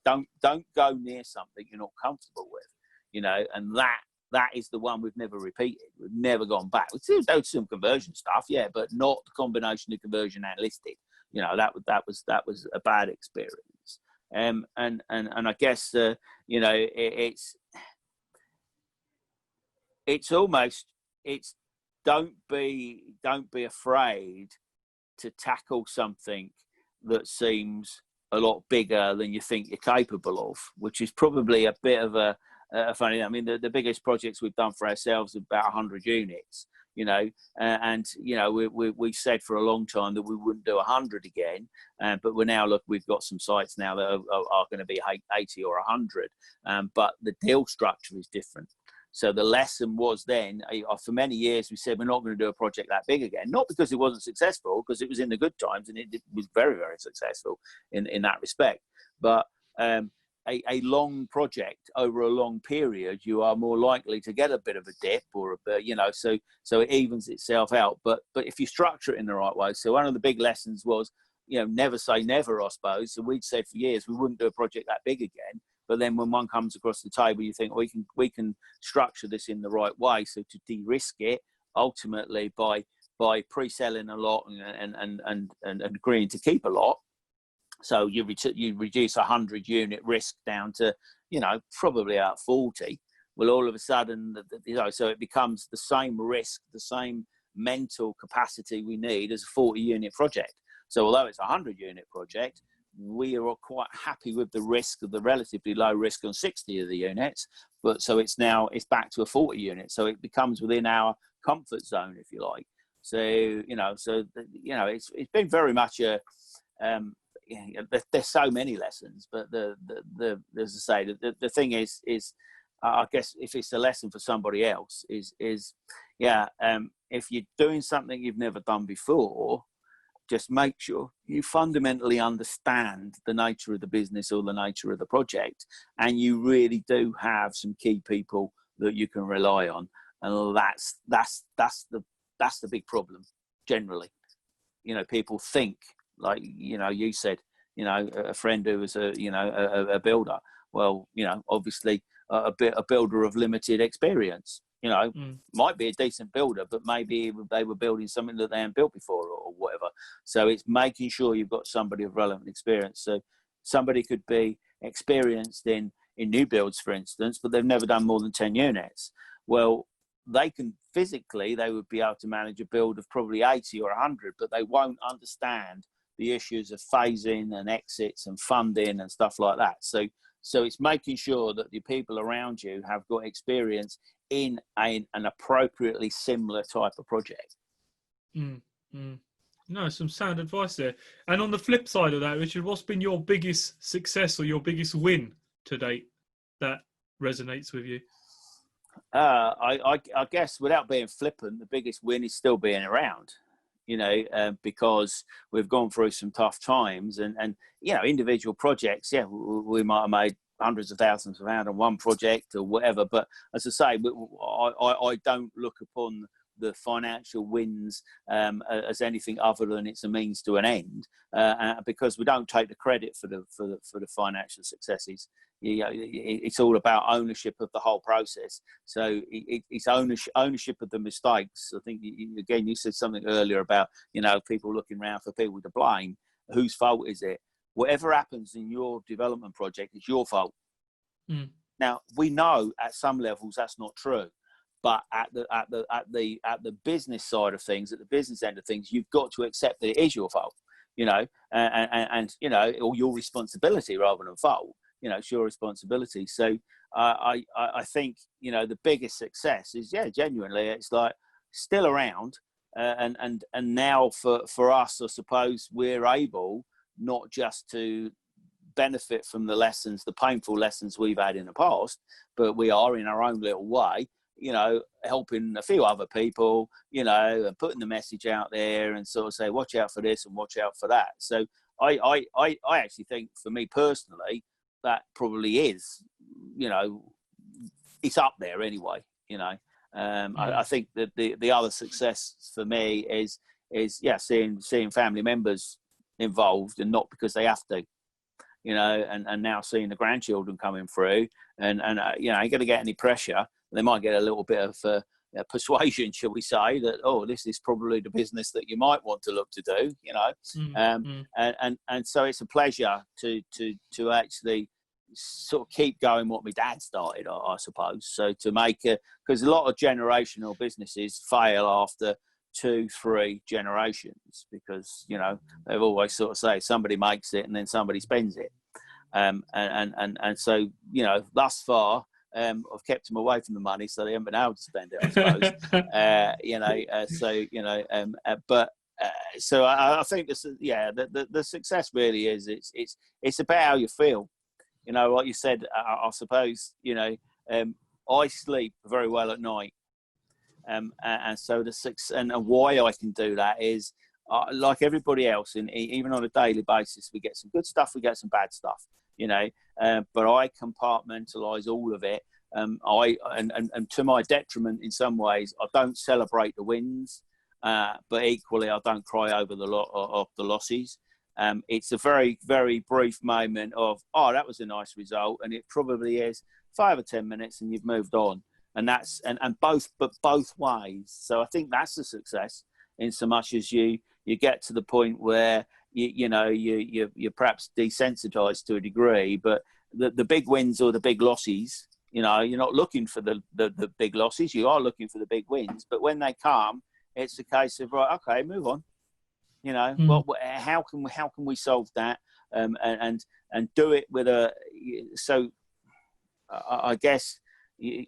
don't go near something you're not comfortable with, and that is the one we've never repeated. We've never gone back. We still do some conversion stuff, but not the combination of conversion and listed. That was a bad experience. And I guess it's almost don't be afraid to tackle something that seems a lot bigger than you think you're capable of, which is probably a bit of a funny. I mean, the biggest projects we've done for ourselves are about 100 units, and we said for a long time that we wouldn't do 100 again, but we've got some sites now that are going to be 80 or 100, but the deal structure is different. So the lesson was then, for many years, we said we're not going to do a project that big again, not because it wasn't successful, because it was in the good times and it was very, very successful in that respect, but a long project over a long period, you are more likely to get a bit of a dip or so it evens itself out. But if you structure it in the right way, so one of the big lessons was, never say never, I suppose. So we'd said for years we wouldn't do a project that big again. But then when one comes across the table, you think we can structure this in the right way. So to de-risk it, ultimately by pre-selling a lot and agreeing to keep a lot. So you reduce 100 unit risk down to, probably about 40. Well, all of a sudden, so it becomes the same risk, the same mental capacity we need as a 40 unit project. So although it's a 100 unit project, we are quite happy with the risk of the relatively low risk on 60 of the units. But so it's back to a 40 unit. So it becomes within our comfort zone, if you like. So, it's been very much there's so many lessons, but as I say, the thing is I guess if it's a lesson for somebody else is if you're doing something you've never done before, just make sure you fundamentally understand the nature of the business or the nature of the project, and you really do have some key people that you can rely on, and that's the big problem generally. People think, like you said, a friend who was a builder. Well, obviously a builder of limited experience. Might be a decent builder, but maybe they were building something that they hadn't built before or whatever. So it's making sure you've got somebody of relevant experience. So somebody could be experienced in new builds, for instance, but they've never done more than 10 units. Well, they would be able to manage a build of probably 80 or 100, but they won't understand the issues of phasing and exits and funding and stuff like that. So it's making sure that the people around you have got experience in an appropriately similar type of project. No, some sound advice there. And on the flip side of that, Richard, what's been your biggest success or your biggest win to date that resonates with you? I guess, without being flippant, the biggest win is still being around. Because we've gone through some tough times and individual projects, we might have made hundreds of thousands of pounds on one project or whatever, but as I say, I don't look upon the financial wins as anything other than it's a means to an end, because we don't take the credit for the financial successes. It's all about ownership of the whole process. So it's ownership of the mistakes. I think you said something earlier about people looking around for people to blame. Whose fault is it? Whatever happens in your development project, it's your fault. Now we know at some levels that's not true, But at the business side of things, at the business end of things, you've got to accept that it is your fault, you know, and you know, or your responsibility rather than fault. You know, it's your responsibility. So I think, you know, the biggest success is, yeah, genuinely, it's like still around, and now for us, I suppose we're able not just to benefit from the lessons, the painful lessons we've had in the past, but we are in our own little way, you know, helping a few other people, you know, and putting the message out there and sort of say, watch out for this and watch out for that. So I actually think, for me personally, that probably is, you know, it's up there anyway, you know. I think that the other success for me is yeah, seeing family members involved, and not because they have to, you know, and now seeing the grandchildren coming through, and you know, ain't going to get any pressure. They might get a little bit of persuasion, shall we say, that, oh, this is probably the business that you might want to look to do, you know. And so it's a pleasure to actually sort of keep going what my dad started, I suppose. So to make it, because a lot of generational businesses fail after 2-3 generations, because, you know, they've always sort of say somebody makes it and then somebody spends it. And so, you know, thus far, I've kept them away from the money, so they haven't been able to spend it, I suppose. You know, so, you know, but so I think this is, yeah, the success really is, it's about how you feel. You know, like you said, I suppose, you know, I sleep very well at night. And so and why I can do that is, like everybody else, and even on a daily basis, we get some good stuff, we get some bad stuff, you know, but I compartmentalize all of it. And to my detriment in some ways, I don't celebrate the wins, but equally I don't cry over the losses. It's a very, very brief moment of, oh, that was a nice result, and it probably is 5 or 10 minutes, and you've moved on, and that's and both ways. So I think that's a success, in so much as you get to the point where you're perhaps desensitized to a degree, but the big wins or the big losses, you know, you're not looking for the big losses, you are looking for the big wins. But when they come, it's a case of, right, okay, move on. You know, well, how can we solve that, and do it with so I guess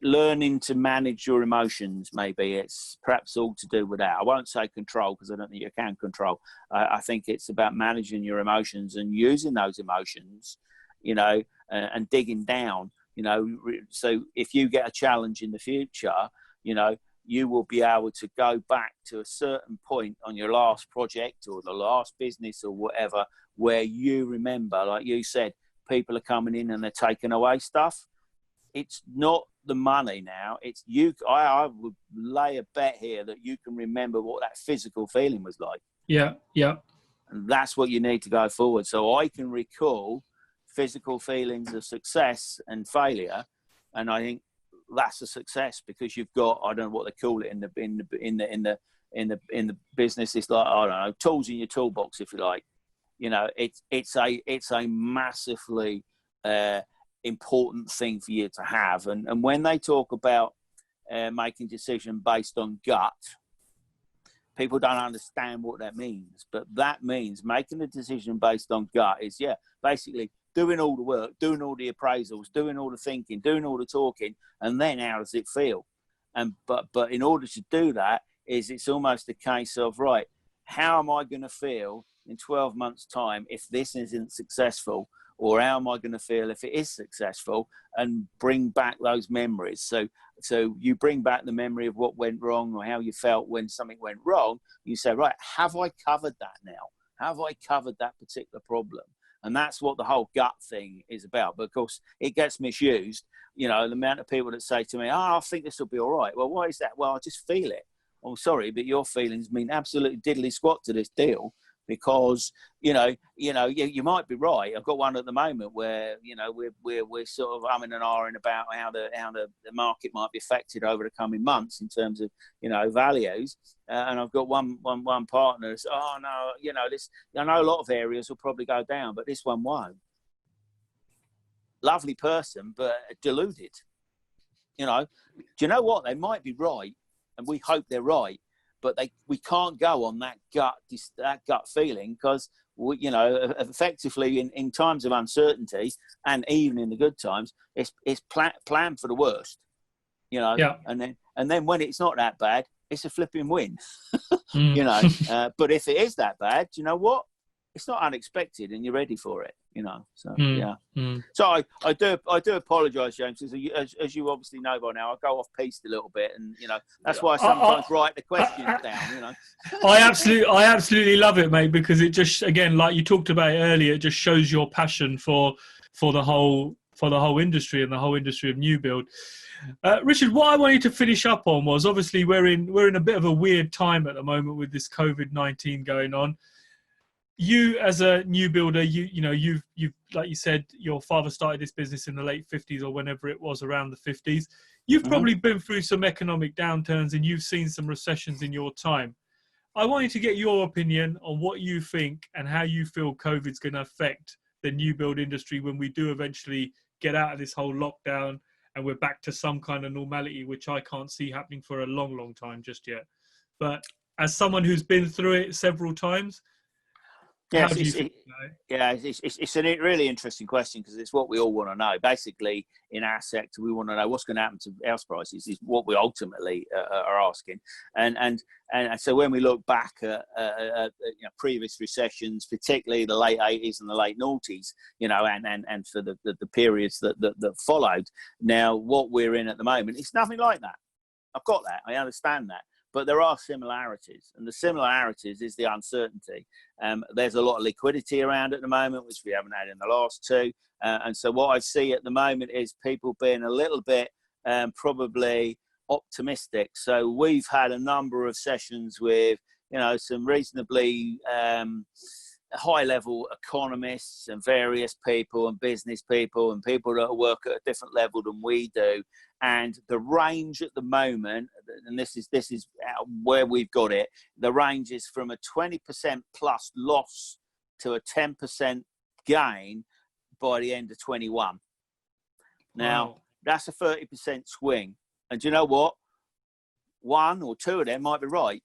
learning to manage your emotions, maybe it's perhaps all to do with that. I won't say control, because I don't think you can control. I think it's about managing your emotions and using those emotions, you know, and digging down, you know. So if you get a challenge in the future, you know, you will be able to go back to a certain point on your last project or the last business or whatever, where you remember, like you said, people are coming in and they're taking away stuff. It's not the money now. It's you. I would lay a bet here that you can remember what that physical feeling was like. Yeah, yeah. And that's what you need to go forward. So I can recall physical feelings of success and failure, and I think that's a success, because you've got, I don't know what they call it in the business. It's like, I don't know, tools in your toolbox, if you like. You know, it's a massively important thing for you to have. And when they talk about making decision based on gut, people don't understand what that means. But that means making a decision based on gut is, yeah, basically doing all the work, doing all the appraisals, doing all the thinking, doing all the talking, and then how does it feel? And but in order to do that, it's almost a case of, right, how am I going to feel in 12 months' time if this isn't successful? Or how am I going to feel if it is successful? And bring back those memories. So you bring back the memory of what went wrong, or how you felt when something went wrong. You say, right, have I covered that now? Have I covered that particular problem? And that's what the whole gut thing is about. But of course, it gets misused. You know, the amount of people that say to me, I think this will be all right. Well, why is that? Well, I just feel it. I'm sorry, but your feelings mean absolutely diddly squat to this deal, because, you might be right. I've got one at the moment where, you know, we're sort of umming and ahhing about how the market might be affected over the coming months in terms of, you know, values. And I've got one partner that's, oh no, you know, this, I know a lot of areas will probably go down, but this one won't. Lovely person, but deluded. You know, do you know what? They might be right, and we hope they're right, but we can't go on that gut feeling, because you know, effectively in times of uncertainty, and even in the good times, it's plan for the worst. You know, Yeah. and then when it's not that bad, it's a flipping win. Mm. You know, but if it is that bad, you know what? It's not unexpected, and you're ready for it. You know, so yeah. So I do apologise, James, as you obviously know by now. I go off piste a little bit, and you know that's why I sometimes write the questions down. You know, I absolutely love it, mate, because it just, again, like you talked about it earlier, it just shows your passion for the whole industry and the whole industry of new build. Richard, what I wanted to finish up on was, obviously we're in a bit of a weird time at the moment with this COVID-19 going on. You, as a new builder, you know, you've like you said, your father started this business in the late 50s or whenever it was, around the 50s. You've probably been through some economic downturns, and you've seen some recessions in your time. I wanted to get your opinion on what you think and how you feel COVID's going to affect the new build industry when we do eventually get out of this whole lockdown and we're back to some kind of normality, which I can't see happening for a long, long time just yet. But as someone who's been through it several times, yes, it's a really interesting question, because it's what we all want to know. Basically, in our sector, we want to know what's going to happen to house prices. Is what we ultimately are asking. And so when we look back at you know, previous recessions, particularly the late 80s and the late noughties, you know, and for the periods that followed, now what we're in at the moment, it's nothing like that. I've got that. I understand that. But there are similarities, and the similarities is the uncertainty. There's a lot of liquidity around at the moment, which we haven't had in the last two. And so what I see at the moment is people being a little bit probably optimistic. So we've had a number of sessions with, you know, some reasonably high-level economists and various people and business people and people that work at a different level than we do. And the range at the moment, and this is where we've got it, the range is from a 20% plus loss to a 10% gain by the end of 21. Now, that's a 30% swing. And do you know what? One or two of them might be right,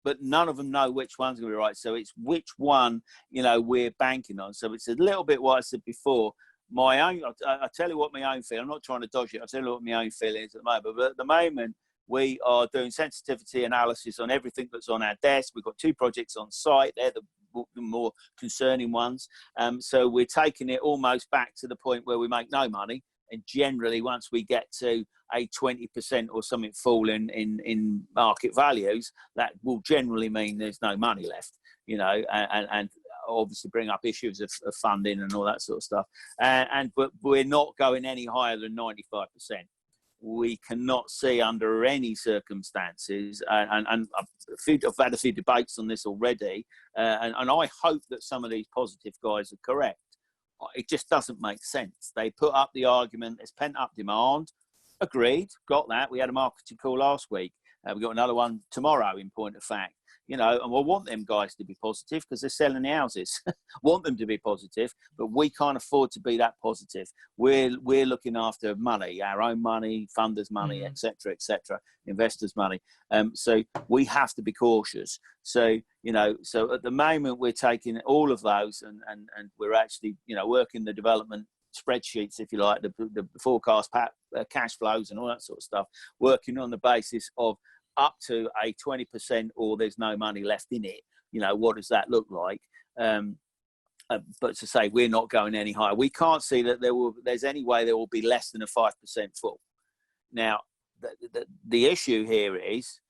but none of them know which one's going to be right. So it's which one, you know, we're banking on. So it's a little bit what I said before. My own, I'll tell you what my own feel. I'm not trying to dodge it. I'll tell you what my own feeling is at the moment. But at the moment, we are doing sensitivity analysis on everything that's on our desk. We've got 2 projects on site. They're the more concerning ones. So we're taking it almost back to the point where we make no money. And generally, once we get to a 20% or something fall in market values, that will generally mean there's no money left, you know, and obviously bring up issues of funding and all that sort of stuff. But we're not going any higher than 95%. We cannot see under any circumstances, and I've had a few debates on this already, and I hope that some of these positive guys are correct. It just doesn't make sense. They put up the argument, there's pent-up demand. Agreed, got that. We had a marketing call last week. We've got another one tomorrow, in point of fact. You know, and we'll want them guys to be positive because they're selling the houses. Want them to be positive, but we can't afford to be that positive. We're looking after money, our own money, funders' money, etc., investors' money. So we have to be cautious. So, you know, so at the moment we're taking all of those and we're actually, you know, working the development spreadsheets, if you like, the forecast cash flows and all that sort of stuff, working on the basis of up to a 20% or there's no money left in it. You know, what does that look like? But to say we're not going any higher, we can't see that there's any way there will be less than a 5% fall. Now, the issue here is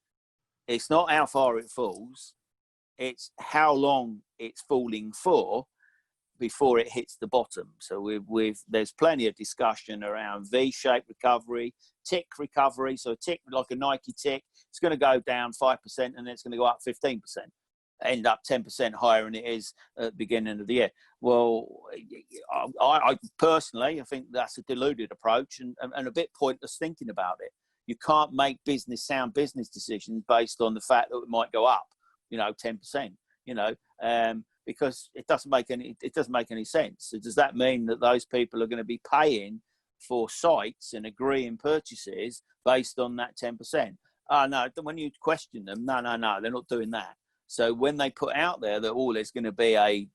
it's not how far it falls, it's how long it's falling for before it hits the bottom. So there's plenty of discussion around V-shaped recovery, tick recovery. So a tick like a Nike tick, it's going to go down 5% and then it's going to go up 15%, end up 10% higher than it is at the beginning of the year. Well, I personally, I think that's a deluded approach and a bit pointless thinking about it. You can't make sound business decisions based on the fact that it might go up, you know, 10%, you know, because it doesn't make any sense. So does that mean that those people are going to be paying for sites and agreeing purchases based on that 10%. No, when you question them, no, they're not doing that. So when they put out there that there's going to be an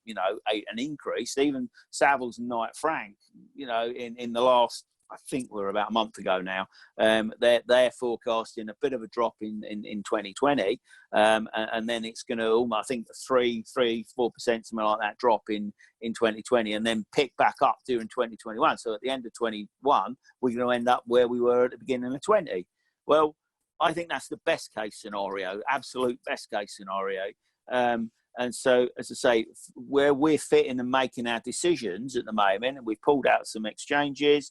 increase, even Savills and Knight Frank, in the last, I think we're about a month ago now, they're forecasting a bit of a drop in 2020, and then it's going to I think 3-4%, something like that, drop in 2020, and then pick back up during 2021. So at the end of 21, we're going to end up where we were at the beginning of 20. Well, I think that's the best case scenario, absolute best case snenario. And so, as I say, where we're fitting and making our decisions at the moment, and we've pulled out some exchanges.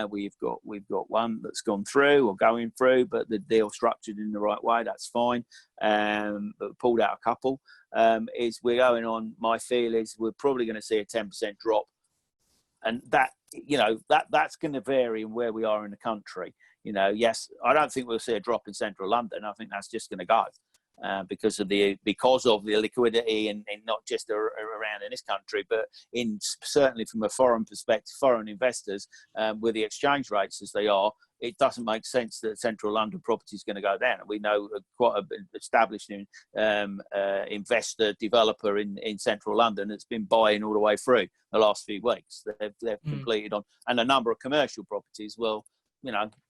We've got one that's gone through or going through, but the deal structured in the right way. That's fine. But we pulled out a couple. Is we're going on. My feel is we're probably going to see a 10% drop, and that's going to vary in where we are in the country. Yes, I don't think we'll see a drop in central London. I think that's just going to go. Because of the liquidity and not just around in this country, but certainly from a foreign perspective, foreign investors, with the exchange rates as they are, it doesn't make sense that central London property is going to go down. We know quite an established investor developer in central London that's been buying all the way through the last few weeks. They've completed on, and a number of commercial properties. Well,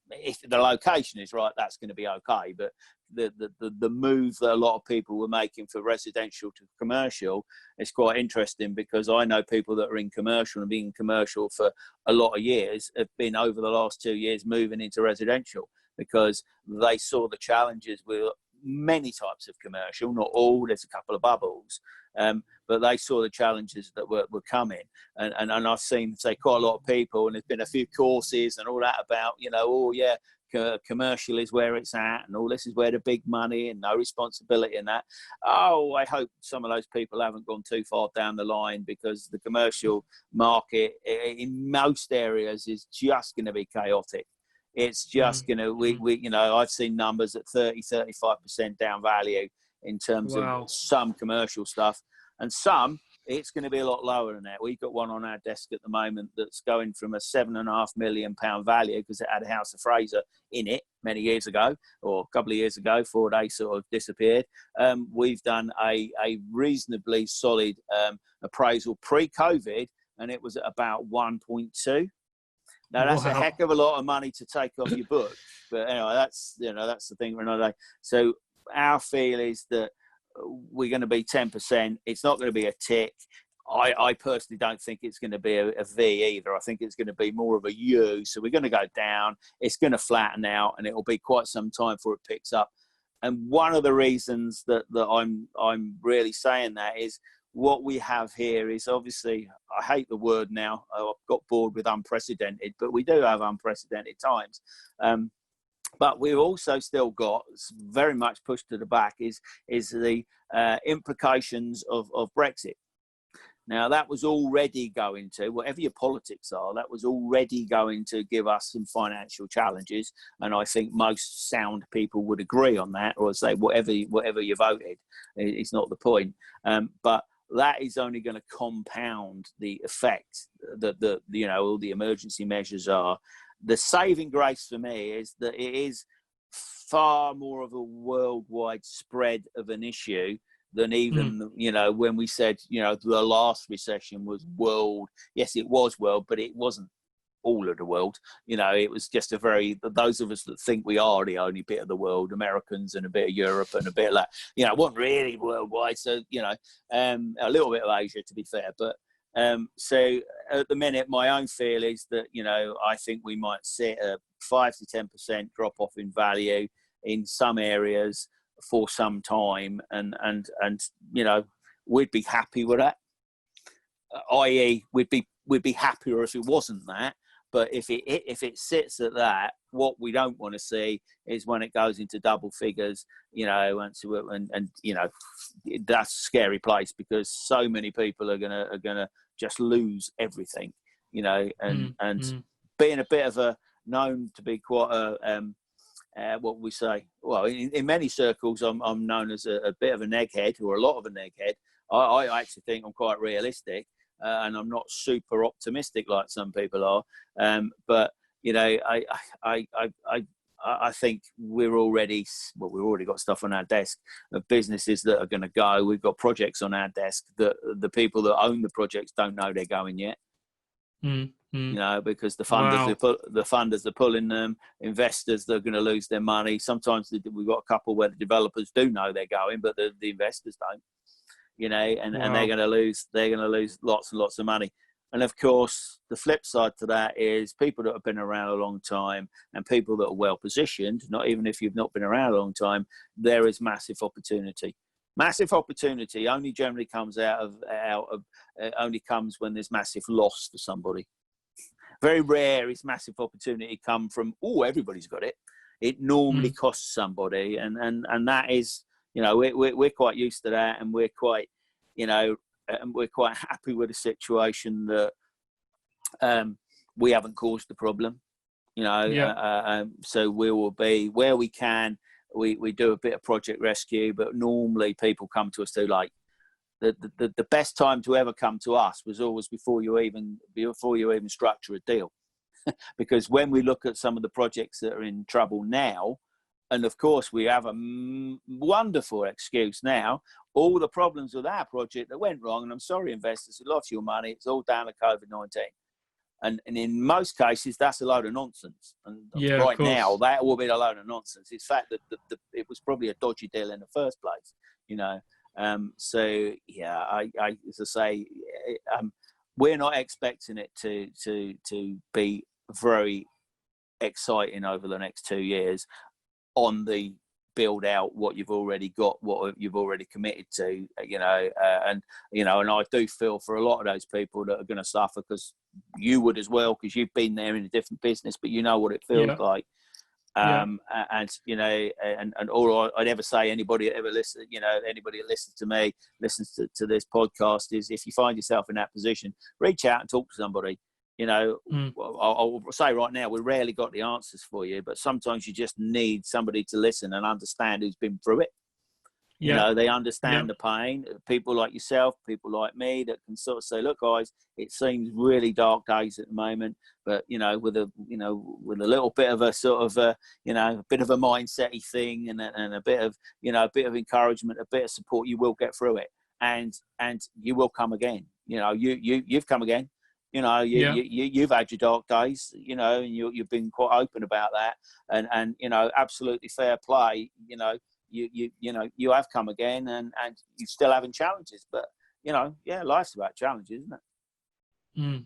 if the location is right, that's going to be okay. But the move that a lot of people were making for residential to commercial is quite interesting, because I know people that are in commercial and being commercial for a lot of years have been over the last 2 years moving into residential, because they saw the challenges with many types of commercial, not all, there's a couple of bubbles, but they saw the challenges that were coming, and I've seen, say, quite a lot of people, and there's been a few courses and all that about, commercial is where it's at, and all this is where the big money and no responsibility and that. I hope some of those people haven't gone too far down the line, because the commercial market in most areas is just going to be chaotic. It's just going to, I've seen numbers at 30-35% down value in terms of some commercial stuff, and some it's going to be a lot lower than that. We've got one on our desk at the moment that's going from a £7.5 million value, because it had a House of Fraser in it many years ago, or a couple of years ago, before they sort of disappeared. We've done a reasonably solid appraisal pre-COVID, and it was at about 1.2. Now that's a heck of a lot of money to take off your book, but anyway, that's the thing for another day. So our feel is that we're going to be 10%. It's not going to be a tick. I personally don't think it's going to be a V either. I think it's going to be more of a U. So we're going to go down. It's going to flatten out, and it will be quite some time before it picks up. And one of the reasons that I'm really saying that is, what we have here is, obviously, I hate the word now. I've got bored with unprecedented, but we do have unprecedented times. But we've also still got, very much pushed to the back, is the implications of Brexit. Now, that was already going to, whatever your politics are, that was already going to give us some financial challenges. And I think most sound people would agree on that, or say whatever you voted, it's not the point. But that is only going to compound the effect that all the emergency measures are. The saving grace for me is that it is far more of a worldwide spread of an issue than even, when we said, the last recession was world. Yes, it was world, but it wasn't all of the world. It was just those of us that think we are the only bit of the world, Americans and a bit of Europe and a bit of that, it wasn't really worldwide. So, a little bit of Asia, to be fair. But so at the minute, my own feel is that, I think we might see a 5 to 10% drop off in value in some areas for some time. And we'd be happy with that. I.e., we'd be happier if it wasn't that. But if it sits at that, what we don't want to see is when it goes into double figures, that's a scary place, because so many people are gonna just lose everything, and being a bit of known to be quite what we say. Well, in many circles, I'm known as a bit of an egghead, or a lot of an egghead. I actually think I'm quite realistic. And I'm not super optimistic like some people are. But you know, I think we've already got stuff on our desk of businesses that are going to go. We've got projects on our desk that the people that own the projects don't know they're going yet. You know, because the funders are pulling them, investors that are going to lose their money. Sometimes we've got a couple where the developers do know they're going, but the investors don't. You know, and they're going to lose lots and lots of money. And of course, the flip side to that is people that have been around a long time and people that are well positioned. Not even if you've not been around a long time, there is massive opportunity. Massive opportunity only generally comes only comes when there's massive loss for somebody. Very rare is massive opportunity come from, oh, everybody's got it. It normally costs somebody, and that is, you know, we're quite used to that, and we're quite, you know, and we're quite happy with the situation that we haven't caused the problem, you know. So we will be where we can. We do a bit of project rescue, but normally people come to us too late. The best time to ever come to us was always before you even structure a deal, because when we look at some of the projects that are in trouble now, and of course we have a wonderful excuse now, all the problems with our project that went wrong, and I'm sorry investors who lost your money, it's all down to COVID-19. And in most cases, that's a load of nonsense. And right now, that will be a load of nonsense. It's the fact that it was probably a dodgy deal in the first place, you know. So yeah, I as I say, we're not expecting it to be very exciting over the next 2 years on the build out what you've already got, what you've already committed to, you know, and I do feel for a lot of those people that are going to suffer, because you would as well, because you've been there in a different business, but you know what it feels like. And you know, and all I'd ever say, anybody that ever listen, you know, anybody that listens to me, listens to this podcast, is if you find yourself in that position, reach out and talk to somebody. You know, I'll say right now, we rarely got the answers for you, but sometimes you just need somebody to listen and understand who's been through it. You know, they understand the pain. People like yourself, people like me, that can sort of say, look, guys, it seems really dark days at the moment, but, you know, with a little bit of a sort of a, you know, a bit of a mindset-y thing and a bit of, you know, a bit of encouragement, a bit of support, you will get through it, and you will come again. You know, you've come again. You know, you've had your dark days, you know, and you've been quite open about that, and you know, absolutely fair play. You know, you have come again, and you're still having challenges, but you know, life's about challenges, isn't it?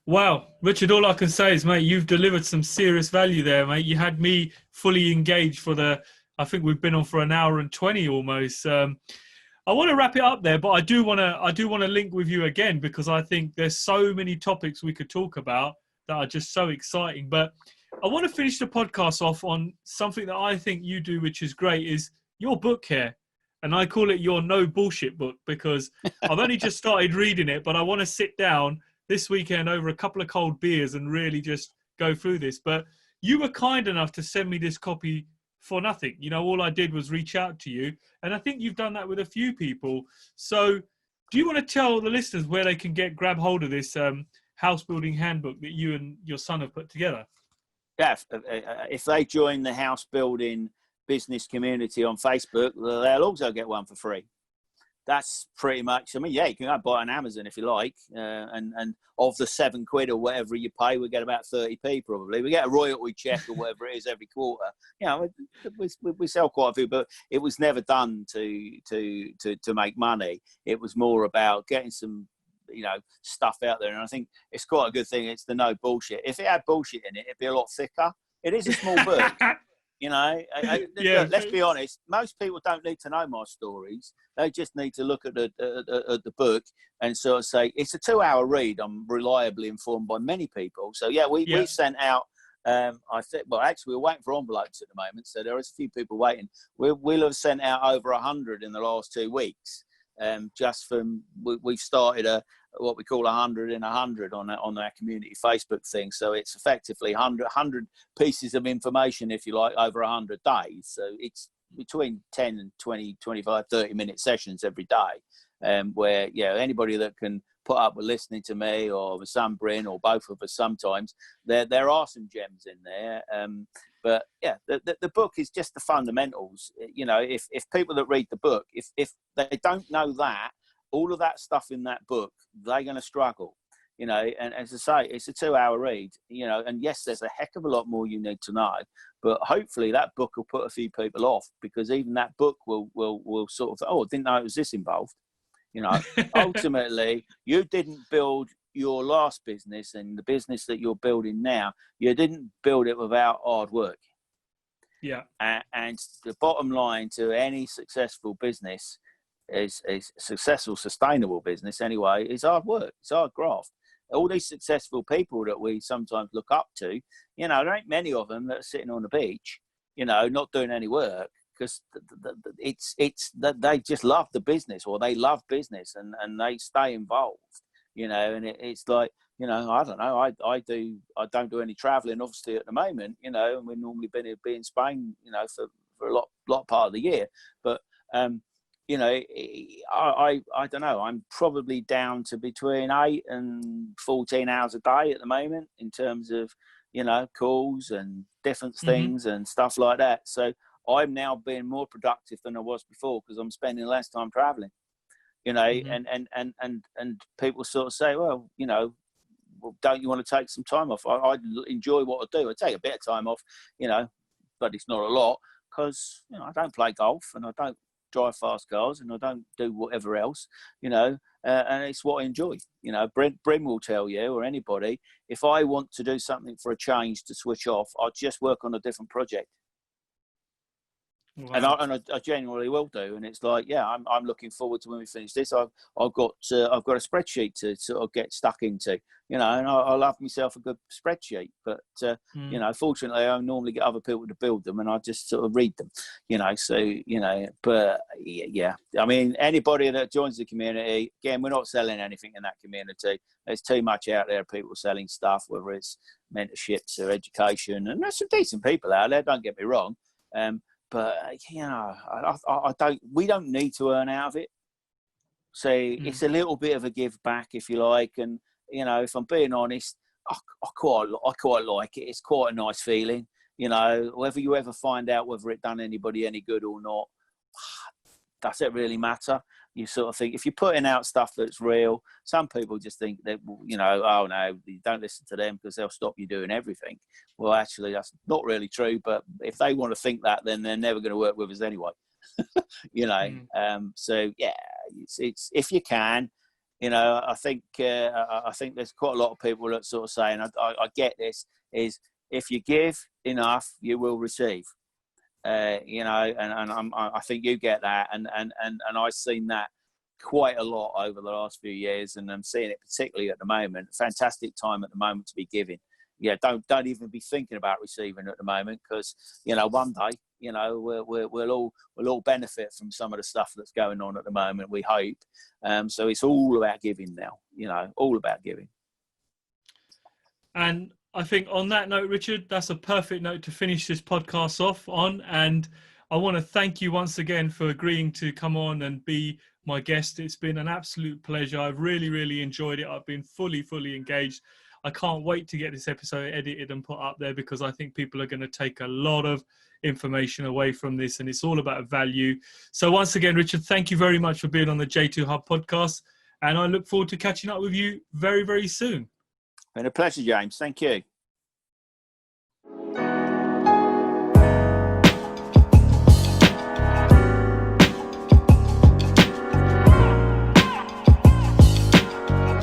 Wow, Richard, all I can say is, mate, you've delivered some serious value there, mate. You had me fully engaged for I think we've been on for an hour and 20 almost. I want to wrap it up there, but I do want to link with you again, because I think there's so many topics we could talk about that are just so exciting. But I want to finish the podcast off on something that I think you do, which is great, is your book here. And I call it your no bullshit book, because I've only just started reading it, but I want to sit down this weekend over a couple of cold beers and really just go through this. But you were kind enough to send me this copy for nothing. You know, all I did was reach out to you, and I think you've done that with a few people. So do you want to tell the listeners where they can grab hold of this house building handbook that you and your son have put together? Yeah, if they join the house building business community on Facebook, they'll also get one for free. That's pretty much, I mean, yeah, you can go buy it on Amazon if you like, and of the £7 or whatever you pay, we get about 30p probably. We get a royalty check or whatever it is every quarter. You know, we sell quite a few, but it was never done to make money. It was more about getting some, you know, stuff out there, and I think it's quite a good thing. It's the no bullshit. If it had bullshit in it, it'd be a lot thicker. It is a small book. You know, look, let's be honest. Most people don't need to know my stories. They just need to look at the book and sort of say, it's a 2-hour read. I'm reliably informed by many people. So, we sent out, I think, well, actually, we're waiting for envelopes at the moment. So there is a few people waiting. We'll have sent out over 100 in the last 2 weeks. Just from, we've started what we call 100 in 100 on our community Facebook thing. So it's effectively 100 pieces of information, if you like, over 100 days. So it's between 10 and 20, 25, 30 minute sessions every day, where, anybody that can put up with listening to me or with some Bryn or both of us sometimes, there are some gems in there. But yeah, the book is just the fundamentals. You know, if people that read the book, if they don't know that, all of that stuff in that book, they're going to struggle. You know, and as I say, it's a 2-hour read, you know, and yes, there's a heck of a lot more you need to know, but hopefully that book will put a few people off, because even that book will sort of, oh, I didn't know it was this involved. You know, ultimately, you didn't build your last business and the business that you're building now, you didn't build it without hard work. Yeah. And the bottom line to any successful business is successful, sustainable business anyway, is hard work. It's hard graft. All these successful people that we sometimes look up to, you know, there ain't many of them that are sitting on the beach, you know, not doing any work, because it's that they just love the business, or they love business, and they stay involved, you know. And it's like, you know, I don't know, I don't do any traveling obviously at the moment, you know, and we're normally be in Spain, you know, for a lot part of the year, but you know, I don't know, I'm probably down to between 8 and 14 hours a day at the moment in terms of, you know, calls and different things and stuff like that. So I'm now being more productive than I was before, because I'm spending less time traveling, you know. And people sort of say, well, you know, well, don't you want to take some time off? I enjoy what I do. I take a bit of time off, you know, but it's not a lot, because, you know, I don't play golf and I don't drive fast cars and I don't do whatever else, you know, and it's what I enjoy. You know, Bryn will tell you, or anybody, if I want to do something for a change to switch off, I'll just work on a different project. Wow. And I genuinely will do, and it's like, yeah, I'm looking forward to when we finish this. I've got a spreadsheet to sort of get stuck into, you know, and I love myself a good spreadsheet. But you know, fortunately, I normally get other people to build them, and I just sort of read them, you know. So, you know, but yeah, I mean, anybody that joins the community, again, we're not selling anything in that community. There's too much out there, people selling stuff, whether it's mentorships or education, and there's some decent people out there. Don't get me wrong. But you know, we don't need to earn out of it. So it's a little bit of a give back, if you like. And, you know, if I'm being honest, I quite like it. It's quite a nice feeling, you know. Whether you ever find out whether it done anybody any good or not, does it really matter? You sort of think, if you're putting out stuff that's real, some people just think that, you know, oh no, you don't listen to them because they'll stop you doing everything. Well, actually, that's not really true. But if they want to think that, then they're never going to work with us anyway. You know. So yeah, it's if you can, you know, I think there's quite a lot of people that sort of saying, I get this, is if you give enough, you will receive. You know, and I think you get that, and I've seen that quite a lot over the last few years, and I'm seeing it particularly at the moment. Fantastic time at the moment to be giving. Yeah, don't even be thinking about receiving at the moment, because, you know, one day, you know, we'll all benefit from some of the stuff that's going on at the moment, we hope. So it's all about giving now, you know, all about giving. And I think on that note, Richard, that's a perfect note to finish this podcast off on. And I want to thank you once again for agreeing to come on and be my guest. It's been an absolute pleasure. I've really, really enjoyed it. I've been fully engaged. I can't wait to get this episode edited and put up there, because I think people are going to take a lot of information away from this, and it's all about value. So once again, Richard, thank you very much for being on the J2 Hub podcast. And I look forward to catching up with you very, very soon. Been a pleasure, James. Thank you.